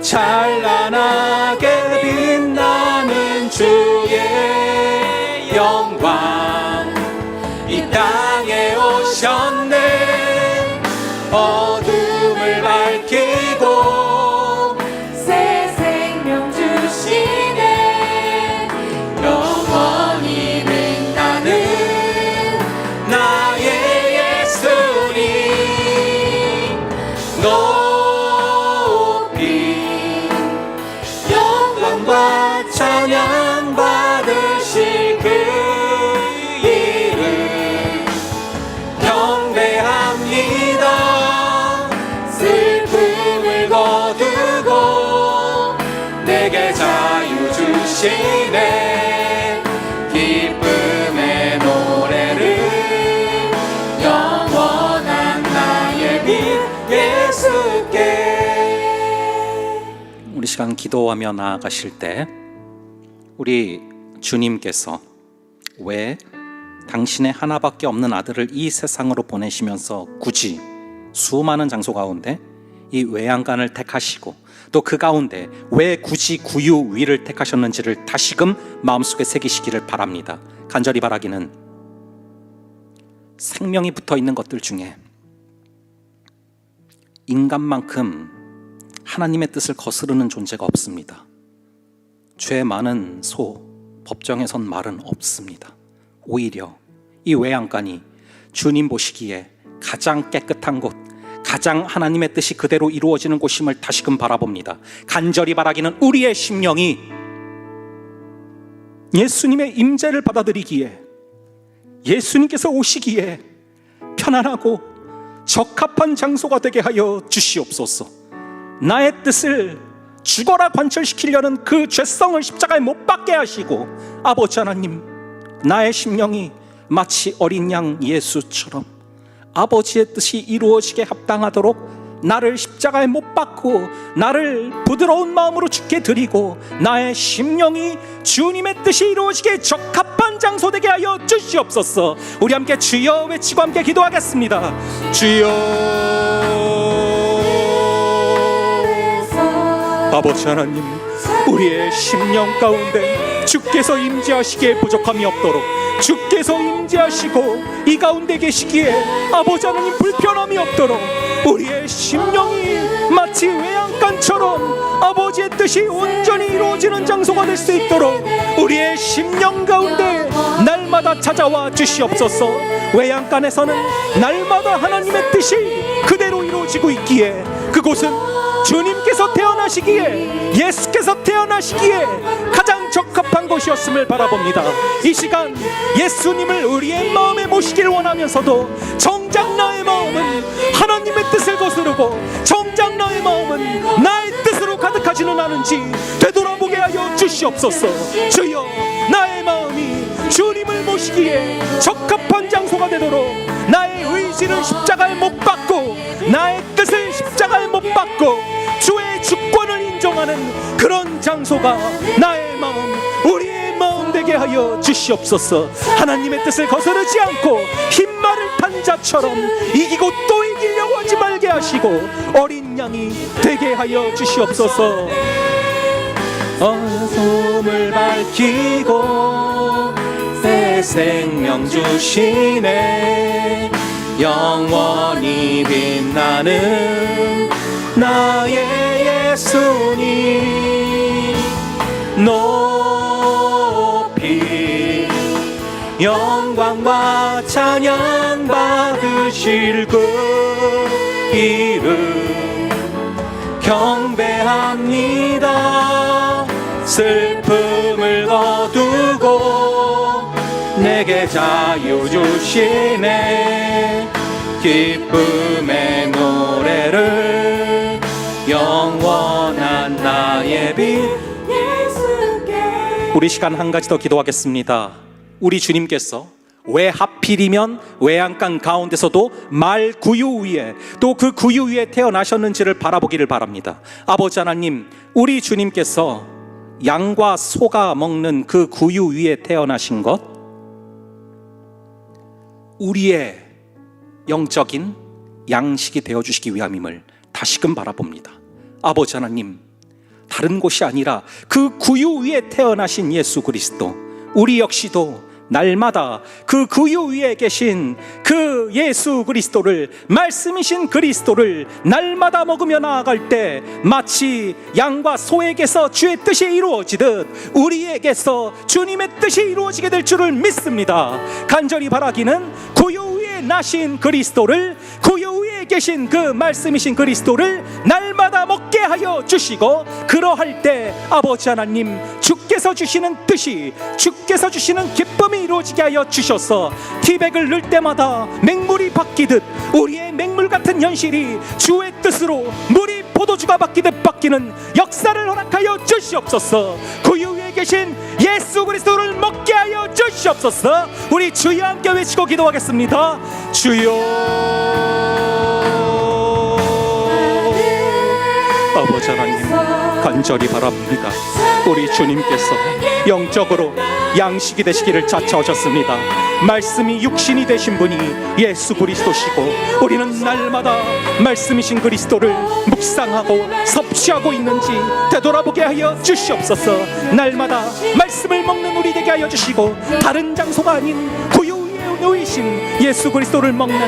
찬란하게 빛나는 주의 영광 이 땅에 오셨네. 어둠을 밝히고 새 생명 주시네. 영원히 빛나는 나의 예수님 높이 영광과 찬양 받으실 그 이름 경배합니다. 슬픔을 거두고 내게 자유 주시네. 기쁨의 노래를 영원한 나의 빛 예수께. 우리 시간 기도하며 나아가실 때 우리 주님께서 왜 당신의 하나밖에 없는 아들을 이 세상으로 보내시면서 굳이 수많은 장소 가운데 이 외양간을 택하시고 또 그 가운데 왜 굳이 구유 위를 택하셨는지를 다시금 마음속에 새기시기를 바랍니다. 간절히 바라기는 생명이 붙어 있는 것들 중에 인간만큼 하나님의 뜻을 거스르는 존재가 없습니다. 죄 많은 소, 법정에선 말은 없습니다. 오히려 이 외양간이 주님 보시기에 가장 깨끗한 곳, 가장 하나님의 뜻이 그대로 이루어지는 곳임을 다시금 바라봅니다. 간절히 바라기는 우리의 심령이 예수님의 임재를 받아들이기에, 예수님께서 오시기에 편안하고 적합한 장소가 되게 하여 주시옵소서. 나의 뜻을 죽어라 관철시키려는 그 죄성을 십자가에 못 박게 하시고, 아버지 하나님, 나의 심령이 마치 어린 양 예수처럼 아버지의 뜻이 이루어지게 합당하도록 나를 십자가에 못 박고 나를 부드러운 마음으로 주께 드리고 나의 심령이 주님의 뜻이 이루어지게 적합한 장소 되게 하여 주시옵소서. 우리 함께 주여 외치고 함께 기도하겠습니다. 주여. 아버지 하나님, 우리의 심령 가운데 주께서 임재하시기에 부족함이 없도록 주께서 임재하시고 이 가운데 계시기에 아버지 하나님 불편함이 없도록 우리의 심령이 마치 외양간처럼 아버지의 뜻이 온전히 이루어지는 장소가 될 수 있도록 우리의 심령 가운데 날마다 찾아와 주시옵소서. 외양간에서는 날마다 하나님의 뜻이 그대로 이루어지고 있기에 그곳은 주님께서 태어나시기에, 예수께서 태어나시기에 가장 적합한 곳이었음을 바라봅니다. 이 시간 예수님을 우리의 마음에 모시길 원하면서도 정작 나의 마음은 하나님의 뜻을 거스르고 정작 나의 마음은 나의 뜻으로 가득하지는 않은지 되돌아보게 하여 주시옵소서. 주여, 나의 마음이 주님을 모시기에 적합한 장소가 되도록 나의 의지를 십자가에 못 박고 나의 뜻을 십자가에 못 박고 주의 주권을 인정하는 그런 장소가 나의 마음, 우리의 마음 되게 하여 주시옵소서. 하나님의 뜻을 거스르지 않고 흰말을 탄 자처럼 이기고 또 이기려고 하지 말게 하시고 어린 양이 되게 하여 주시옵소서. 어둠을 밝히고 새 생명 주시네. 영원히 빛나는 나의 예수님 높이 영광과 찬양 받으실 그 이름 경배합니다. 슬픔을 거두고 내게 자유 주시네. 기쁨의 노래를 영원한 나의 빛 예수께. 우리 시간 한 가지 더 기도하겠습니다. 우리 주님께서 왜 하필이면 외양간 가운데서도 말 구유 위에 또 그 구유 위에 태어나셨는지를 바라보기를 바랍니다. 아버지 하나님, 우리 주님께서 양과 소가 먹는 그 구유 위에 태어나신 것, 우리의 영적인 양식이 되어주시기 위함임을 다시금 바라봅니다. 아버지 하나님, 다른 곳이 아니라 그 구유 위에 태어나신 예수 그리스도, 우리 역시도 날마다 그 구유 위에 계신 그 예수 그리스도를, 말씀이신 그리스도를 날마다 먹으며 나아갈 때 마치 양과 소에게서 주의 뜻이 이루어지듯 우리에게서 주님의 뜻이 이루어지게 될 줄을 믿습니다. 간절히 바라기는 구유 위에 나신 그리스도를, 구유 위에 계신 그 말씀이신 그리스도를 날마다 먹게 하여 주시고, 그러할 때 아버지 하나님, 주께서 주시는 뜻이, 주께서 주시는 기쁨이 이루어지게 하여 주셔서 티백을 넣을 때마다 맹물이 바뀌듯 우리의 맹물 같은 현실이 주의 뜻으로 물이 포도주가 바뀌듯 바뀌는 역사를 허락하여 주시옵소서. 구유 위에 계신 예수 그리스도를 먹게 하여 주시옵소서. 우리 주여 함께 외치고 기도하겠습니다. 주여. 아버지 하나님, 간절히 바랍니다. 우리 주님께서 영적으로 양식이 되시기를 자처하셨습니다. 말씀이 육신이 되신 분이 예수 그리스도시고, 우리는 날마다 말씀이신 그리스도를 묵상하고 섭취하고 있는지 되돌아보게 하여 주시옵소서. 날마다 말씀을 먹는 우리 되게 하여 주시고, 다른 장소가 아닌 구유 위에 놓이신 예수 그리스도를 먹는,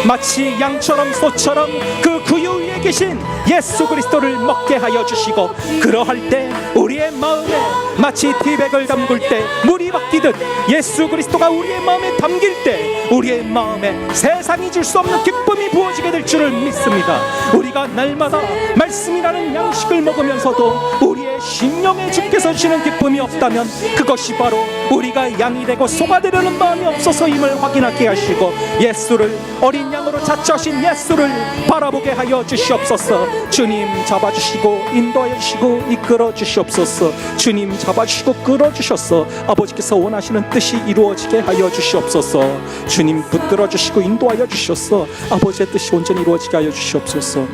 마치 양처럼 소처럼 그 구유 위에 계신 예수 그리스도를 먹게 하여 주시고, 그러할 때 우리의 마음에 마치 티백을 담글 때 물이 바뀌듯 예수 그리스도가 우리의 마음에 담길 때 우리의 마음에 세상이 줄 수 없는 기쁨이 부어지게 될 줄을 믿습니다. 우리가 날마다 말씀이라는 양식을 먹으면서도 우리의 심령에 주께서 주시는 기쁨이 없다면 그것이 바로 우리가 양이 되고 소가 되려는 마음이 없어서임을 확인하게 하시고, 예수를, 어린 양으로 자처하신 예수를 바라보게 하여 주시옵소서. 주님 잡아주시고 인도하여 주시고 이끌어 주시옵소서. 주님 잡아주시고 끌어주셔서 아버지께서 원하시는 뜻이 이루어지게 하여 주시옵소서. 주님 붙들어 주시고 인도하여 주셔서 아버지의 뜻이 온전히 이루어지게 하여 주시옵소서.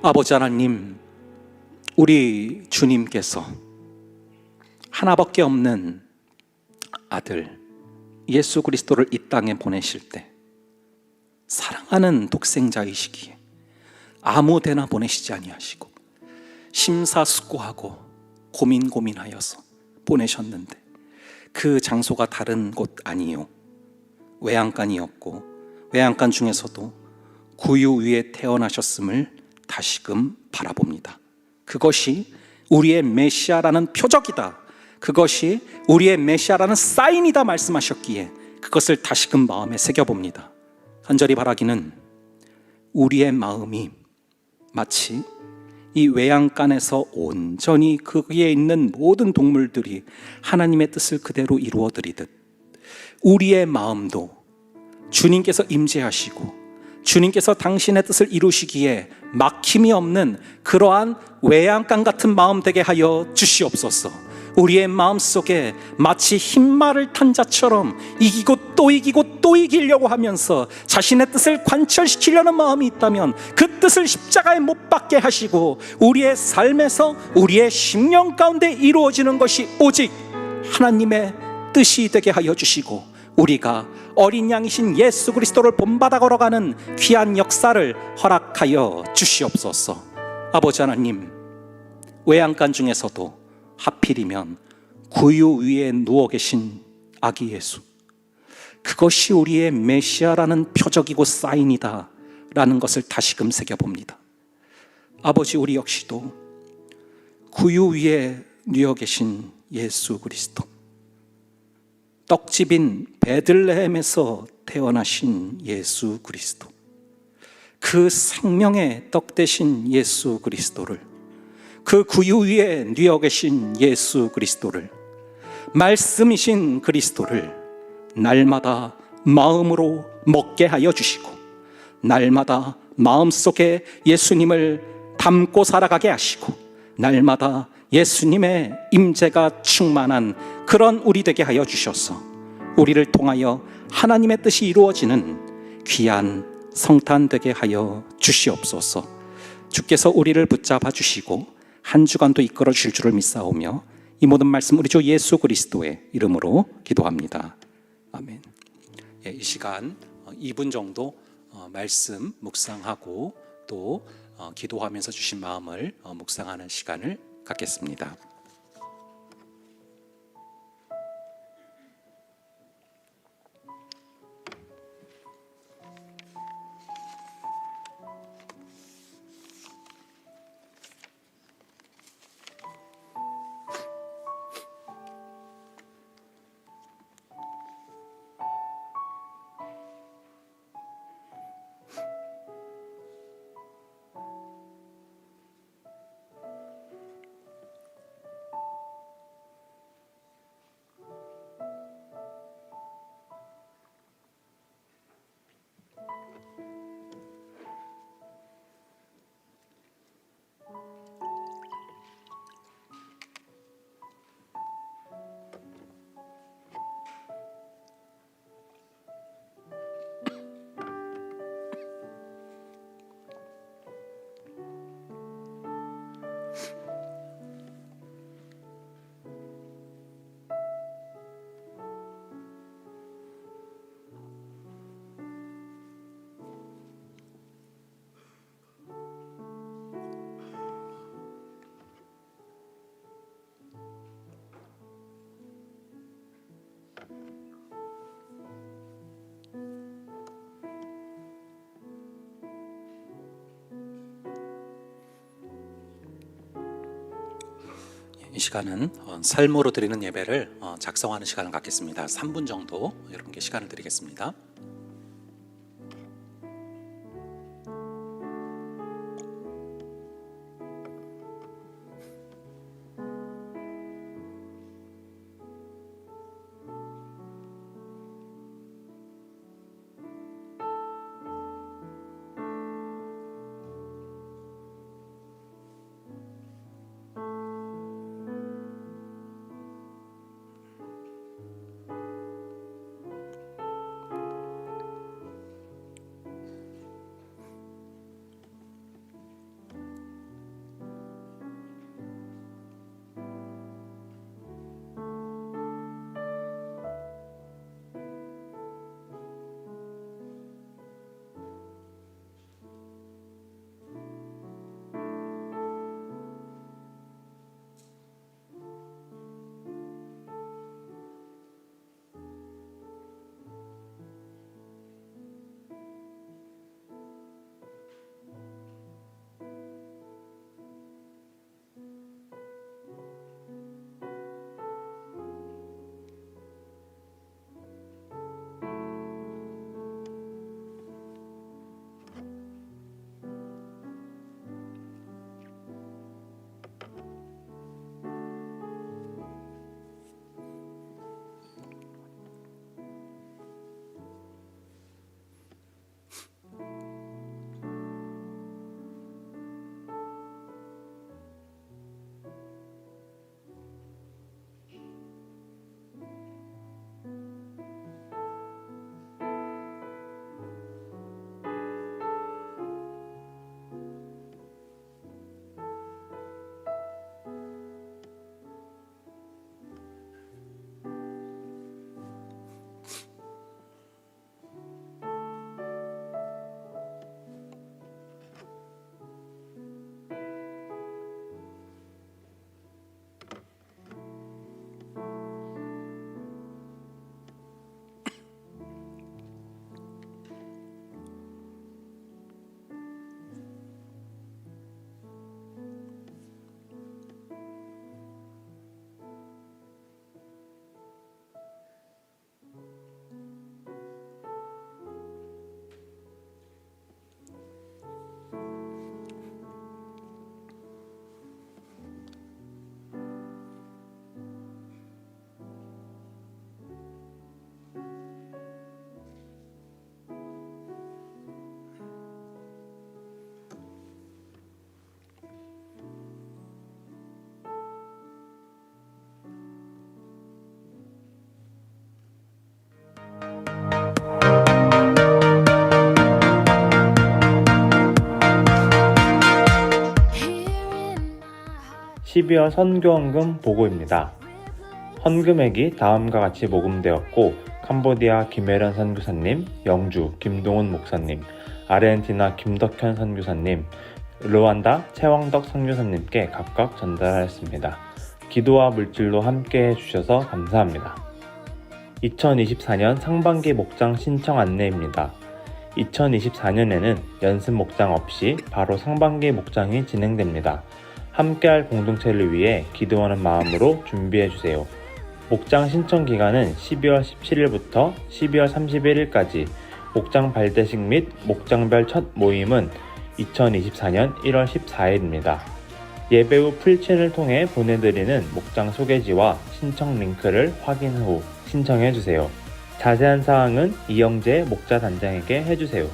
아버지 하나님, 우리 주님께서 하나밖에 없는 아들 예수 그리스도를 이 땅에 보내실 때 사랑하는 독생자이시기에 아무데나 보내시지 아니하시고 심사숙고하고 고민하여서 보내셨는데, 그 장소가 다른 곳 아니요, 외양간이었고 외양간 중에서도 구유 위에 태어나셨음을 다시금 바라봅니다. 그것이 우리의 메시아라는 표적이다, 그것이 우리의 메시아라는 사인이다 말씀하셨기에 그것을 다시금 마음에 새겨봅니다. 간절히 바라기는 우리의 마음이 마치 이 외양간에서 온전히 거기에 있는 모든 동물들이 하나님의 뜻을 그대로 이루어드리듯 우리의 마음도 주님께서 임재하시고 주님께서 당신의 뜻을 이루시기에 막힘이 없는 그러한 외양간 같은 마음 되게 하여 주시옵소서. 우리의 마음속에 마치 흰말을 탄 자처럼 이기고 또 이기려고 하면서 자신의 뜻을 관철시키려는 마음이 있다면 그 뜻을 십자가에 못 박게 하시고 우리의 삶에서 우리의 심령 가운데 이루어지는 것이 오직 하나님의 뜻이 되게 하여 주시고, 우리가 어린 양이신 예수 그리스도를 본받아 걸어가는 귀한 역사를 허락하여 주시옵소서. 아버지 하나님, 외양간 중에서도 하필이면 구유 위에 누워 계신 아기 예수, 그것이 우리의 메시아라는 표적이고 사인이다 라는 것을 다시금 새겨봅니다. 아버지, 우리 역시도 구유 위에 누워 계신 예수 그리스도, 떡집인 베들레헴에서 태어나신 예수 그리스도, 그 생명의 떡 되신 예수 그리스도를, 그 구유 위에 누워 계신 예수 그리스도를, 말씀이신 그리스도를 날마다 마음으로 먹게 하여 주시고, 날마다 마음속에 예수님을 담고 살아가게 하시고, 날마다 예수님의 임재가 충만한 그런 우리 되게 하여 주셔서 우리를 통하여 하나님의 뜻이 이루어지는 귀한 성탄 되게 하여 주시옵소서. 주께서 우리를 붙잡아 주시고 한 주간도 이끌어 주실 줄을 믿사오며 이 모든 말씀 우리 주 예수 그리스도의 이름으로 기도합니다. 아멘. 이 시간 2분 정도 말씀 묵상하고 또 기도하면서 주신 마음을 묵상하는 시간을 갖겠습니다. 이 시간은 삶으로 드리는 예배를 작성하는 시간을 갖겠습니다. 3분 정도 여러분께 시간을 드리겠습니다. 12월 선교헌금 보고입니다. 헌금액이 다음과 같이 모금되었고 캄보디아 김혜련 선교사님, 영주 김동훈 목사님, 아르헨티나 김덕현 선교사님, 르완다 최왕덕 선교사님께 각각 전달하였습니다. 기도와 물질로 함께 해주셔서 감사합니다. 2024년 상반기 목장 신청 안내입니다. 2024년에는 연습 목장 없이 바로 상반기 목장이 진행됩니다. 함께할 공동체를 위해 기도하는 마음으로 준비해주세요. 목장 신청 기간은 12월 17일부터 12월 31일까지, 목장 발대식 및 목장별 첫 모임은 2024년 1월 14일입니다. 예배 후 풀친을 통해 보내드리는 목장 소개지와 신청 링크를 확인 후 신청해주세요. 자세한 사항은 이영재 목자단장에게 해주세요.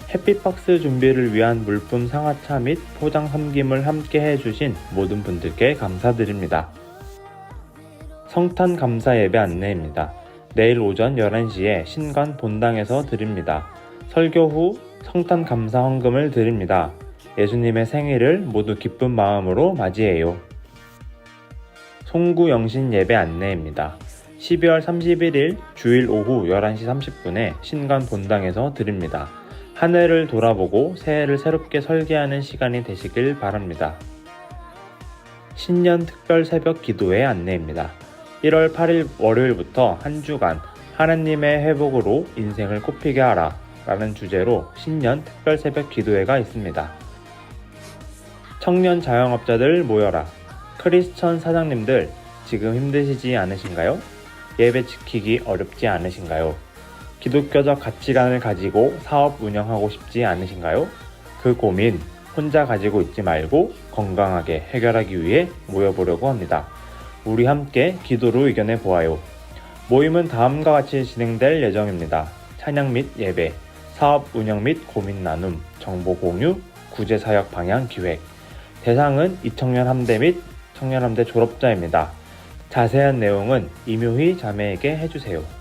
해피박스 준비를 위한 물품 상하차 및 포장 섬김을 함께 해주신 모든 분들께 감사드립니다. 성탄 감사 예배 안내입니다. 내일 오전 11시에 신관 본당에서 드립니다. 설교 후 성탄 감사 헌금을 드립니다. 예수님의 생일을 모두 기쁜 마음으로 맞이해요. 송구 영신 예배 안내입니다. 12월 31일 주일 오후 11시 30분에 신관 본당에서 드립니다. 한 해를 돌아보고 새해를 새롭게 설계하는 시간이 되시길 바랍니다. 신년 특별 새벽 기도회 안내입니다. 1월 8일 월요일부터 한 주간 하나님의 회복으로 인생을 꽃피게 하라 라는 주제로 신년 특별 새벽 기도회가 있습니다. 청년 자영업자들 모여라. 크리스천 사장님들 지금 힘드시지 않으신가요? 예배 지키기 어렵지 않으신가요? 기독교적 가치관을 가지고 사업 운영하고 싶지 않으신가요? 그 고민 혼자 가지고 있지 말고 건강하게 해결하기 위해 모여보려고 합니다. 우리 함께 기도로 이겨내 보아요. 모임은 다음과 같이 진행될 예정입니다. 찬양 및 예배, 사업 운영 및 고민 나눔, 정보 공유, 구제사역 방향 기획. 대상은 이청년 함대 및 청년 함대 졸업자입니다. 자세한 내용은 이묘희 자매에게 해주세요.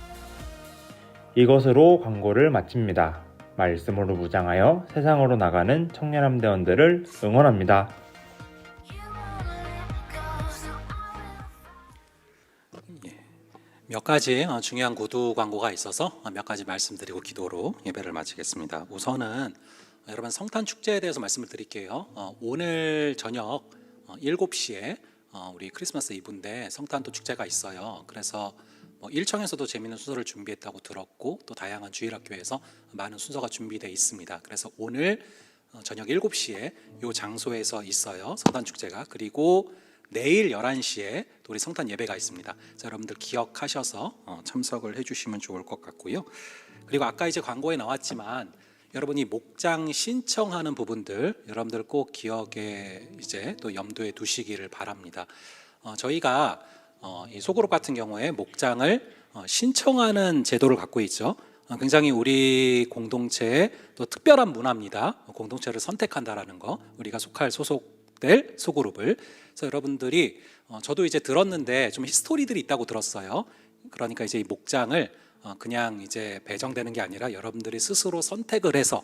이것으로 광고를 마칩니다. 말씀으로 무장하여 세상으로 나가는 청년함대원들을 응원합니다. 몇 가지 중요한 구두 광고가 있어서 몇 가지 말씀드리고 기도로 예배를 마치겠습니다. 우선은 여러분 성탄 축제에 대해서 말씀을 드릴게요. 오늘 저녁 7시에 우리 크리스마스 이브인데 성탄도 축제가 있어요. 그래서 일청에서도 재미있는 순서를 준비했다고 들었고 또 다양한 주일학교에서 많은 순서가 준비되어 있습니다. 그래서 오늘 저녁 7시에 이 장소에서 있어요. 성탄 축제가. 그리고 내일 11시에 또 우리 성탄 예배가 있습니다. 자, 여러분들 기억하셔서 참석을 해주시면 좋을 것 같고요. 그리고 아까 이제 광고에 나왔지만 여러분이 목장 신청하는 부분들 여러분들 꼭 기억에 이제 또 염두에 두시기를 바랍니다. 저희가 이 소그룹 같은 경우에 목장을 신청하는 제도를 갖고 있죠. 굉장히 우리 공동체의 또 특별한 문화입니다. 공동체를 선택한다라는 거, 우리가 속할 소속될 소그룹을. 그래서 여러분들이 저도 이제 들었는데 좀 히스토리들이 있다고 들었어요. 그러니까 이제 이 목장을 그냥 이제 배정되는 게 아니라 여러분들이 스스로 선택을 해서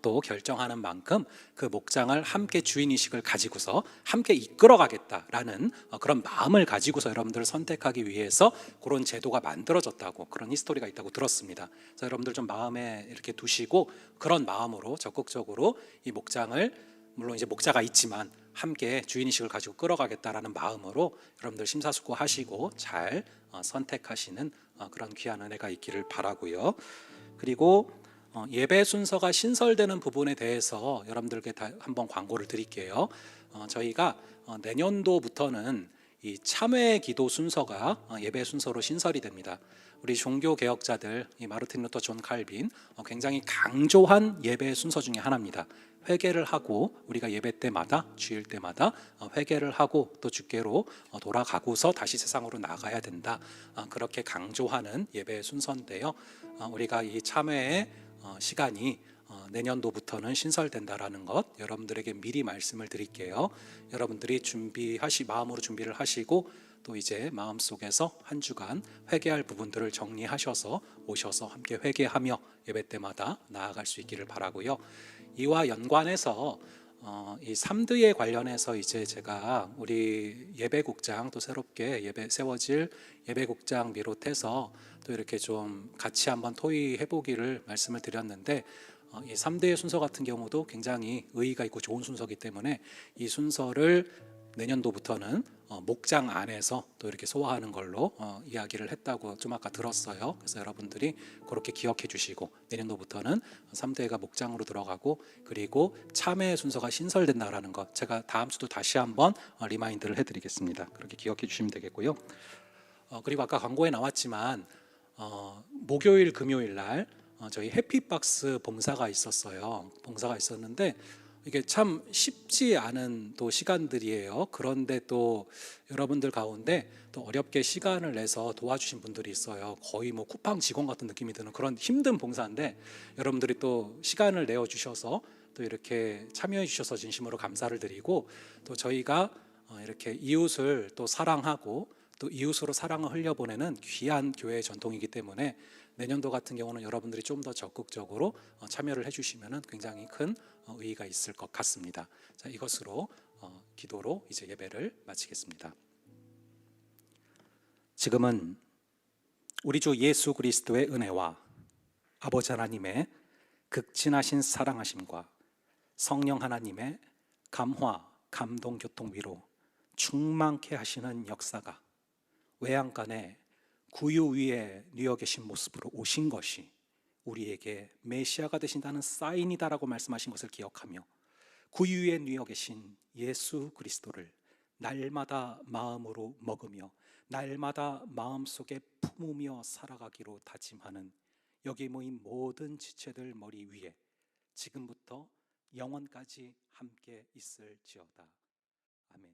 또 결정하는 만큼 그 목장을 함께 주인의식을 가지고서 함께 이끌어가겠다라는 그런 마음을 가지고서 여러분들을 선택하기 위해서 그런 제도가 만들어졌다고, 그런 히스토리가 있다고 들었습니다. 그래서 여러분들 좀 마음에 이렇게 두시고 그런 마음으로 적극적으로 이 목장을, 물론 이제 목자가 있지만 함께 주인의식을 가지고 끌어가겠다라는 마음으로 여러분들 심사숙고하시고 잘 선택하시는 그런 귀한 은혜가 있기를 바라고요. 그리고 예배 순서가 신설되는 부분에 대해서 여러분들께 한번 광고를 드릴게요. 저희가 내년도부터는 이 참회 기도 순서가 예배 순서로 신설이 됩니다. 우리 종교 개혁자들, 이 마르틴 루터 존 칼빈 굉장히 강조한 예배 순서 중에 하나입니다. 회개를 하고 우리가 예배 때마다, 주일 때마다 회개를 하고 또 주께로 돌아가고서 다시 세상으로 나가야 된다. 그렇게 강조하는 예배 순서인데요. 우리가 이 참회의 시간이 내년도부터는 신설된다라는 것 여러분들에게 미리 말씀을 드릴게요. 여러분들이 마음으로 준비를 하시고 또 이제 마음속에서 한 주간 회개할 부분들을 정리하셔서 오셔서 함께 회개하며 예배 때마다 나아갈 수 있기를 바라고요. 이와 연관해서 이 3드에 관련해서 이제 제가 우리 예배국장 또 새롭게 세워질 예배국장 비롯해서 또 이렇게 좀 같이 한번 토의해 보기를 말씀을 드렸는데, 이 3대의 순서 같은 경우도 굉장히 의의가 있고 좋은 순서이기 때문에 이 순서를 내년도부터는 목장 안에서 또 이렇게 소화하는 걸로 이야기를 했다고 좀 아까 들었어요. 그래서 여러분들이 그렇게 기억해 주시고, 내년도부터는 3대가 목장으로 들어가고, 그리고 참회 순서가 신설된다라는 것 제가 다음 주도 다시 한번 리마인드를 해드리겠습니다. 그렇게 기억해 주시면 되겠고요. 그리고 아까 광고에 나왔지만 목요일 금요일 날 저희 해피박스 봉사가 있었어요. 봉사가 있었는데 이게 참 쉽지 않은 또 시간들이에요. 그런데 또 여러분들 가운데 또 어렵게 시간을 내서 도와주신 분들이 있어요. 거의 뭐 쿠팡 직원 같은 느낌이 드는 그런 힘든 봉사인데, 여러분들이 또 시간을 내어 주셔서 또 이렇게 참여해 주셔서 진심으로 감사를 드리고, 또 저희가 이렇게 이웃을 또 사랑하고 또 이웃으로 사랑을 흘려보내는 귀한 교회의 전통이기 때문에 내년도 같은 경우는 여러분들이 좀 더 적극적으로 참여를 해주시면 굉장히 큰 의의가 있을 것 같습니다. 자, 이것으로 기도로 이제 예배를 마치겠습니다. 지금은 우리 주 예수 그리스도의 은혜와 아버지 하나님의 극진하신 사랑하심과 성령 하나님의 감화, 감동, 교통, 위로 충만케 하시는 역사가 외양간에 구유 위에 누워 계신 모습으로 오신 것이 우리에게 메시아가 되신다는 사인이다라고 말씀하신 것을 기억하며, 구유 위에 누워 계신 예수 그리스도를 날마다 마음으로 먹으며 날마다 마음속에 품으며 살아가기로 다짐하는 여기 모인 모든 지체들 머리 위에 지금부터 영원까지 함께 있을지어다. 아멘.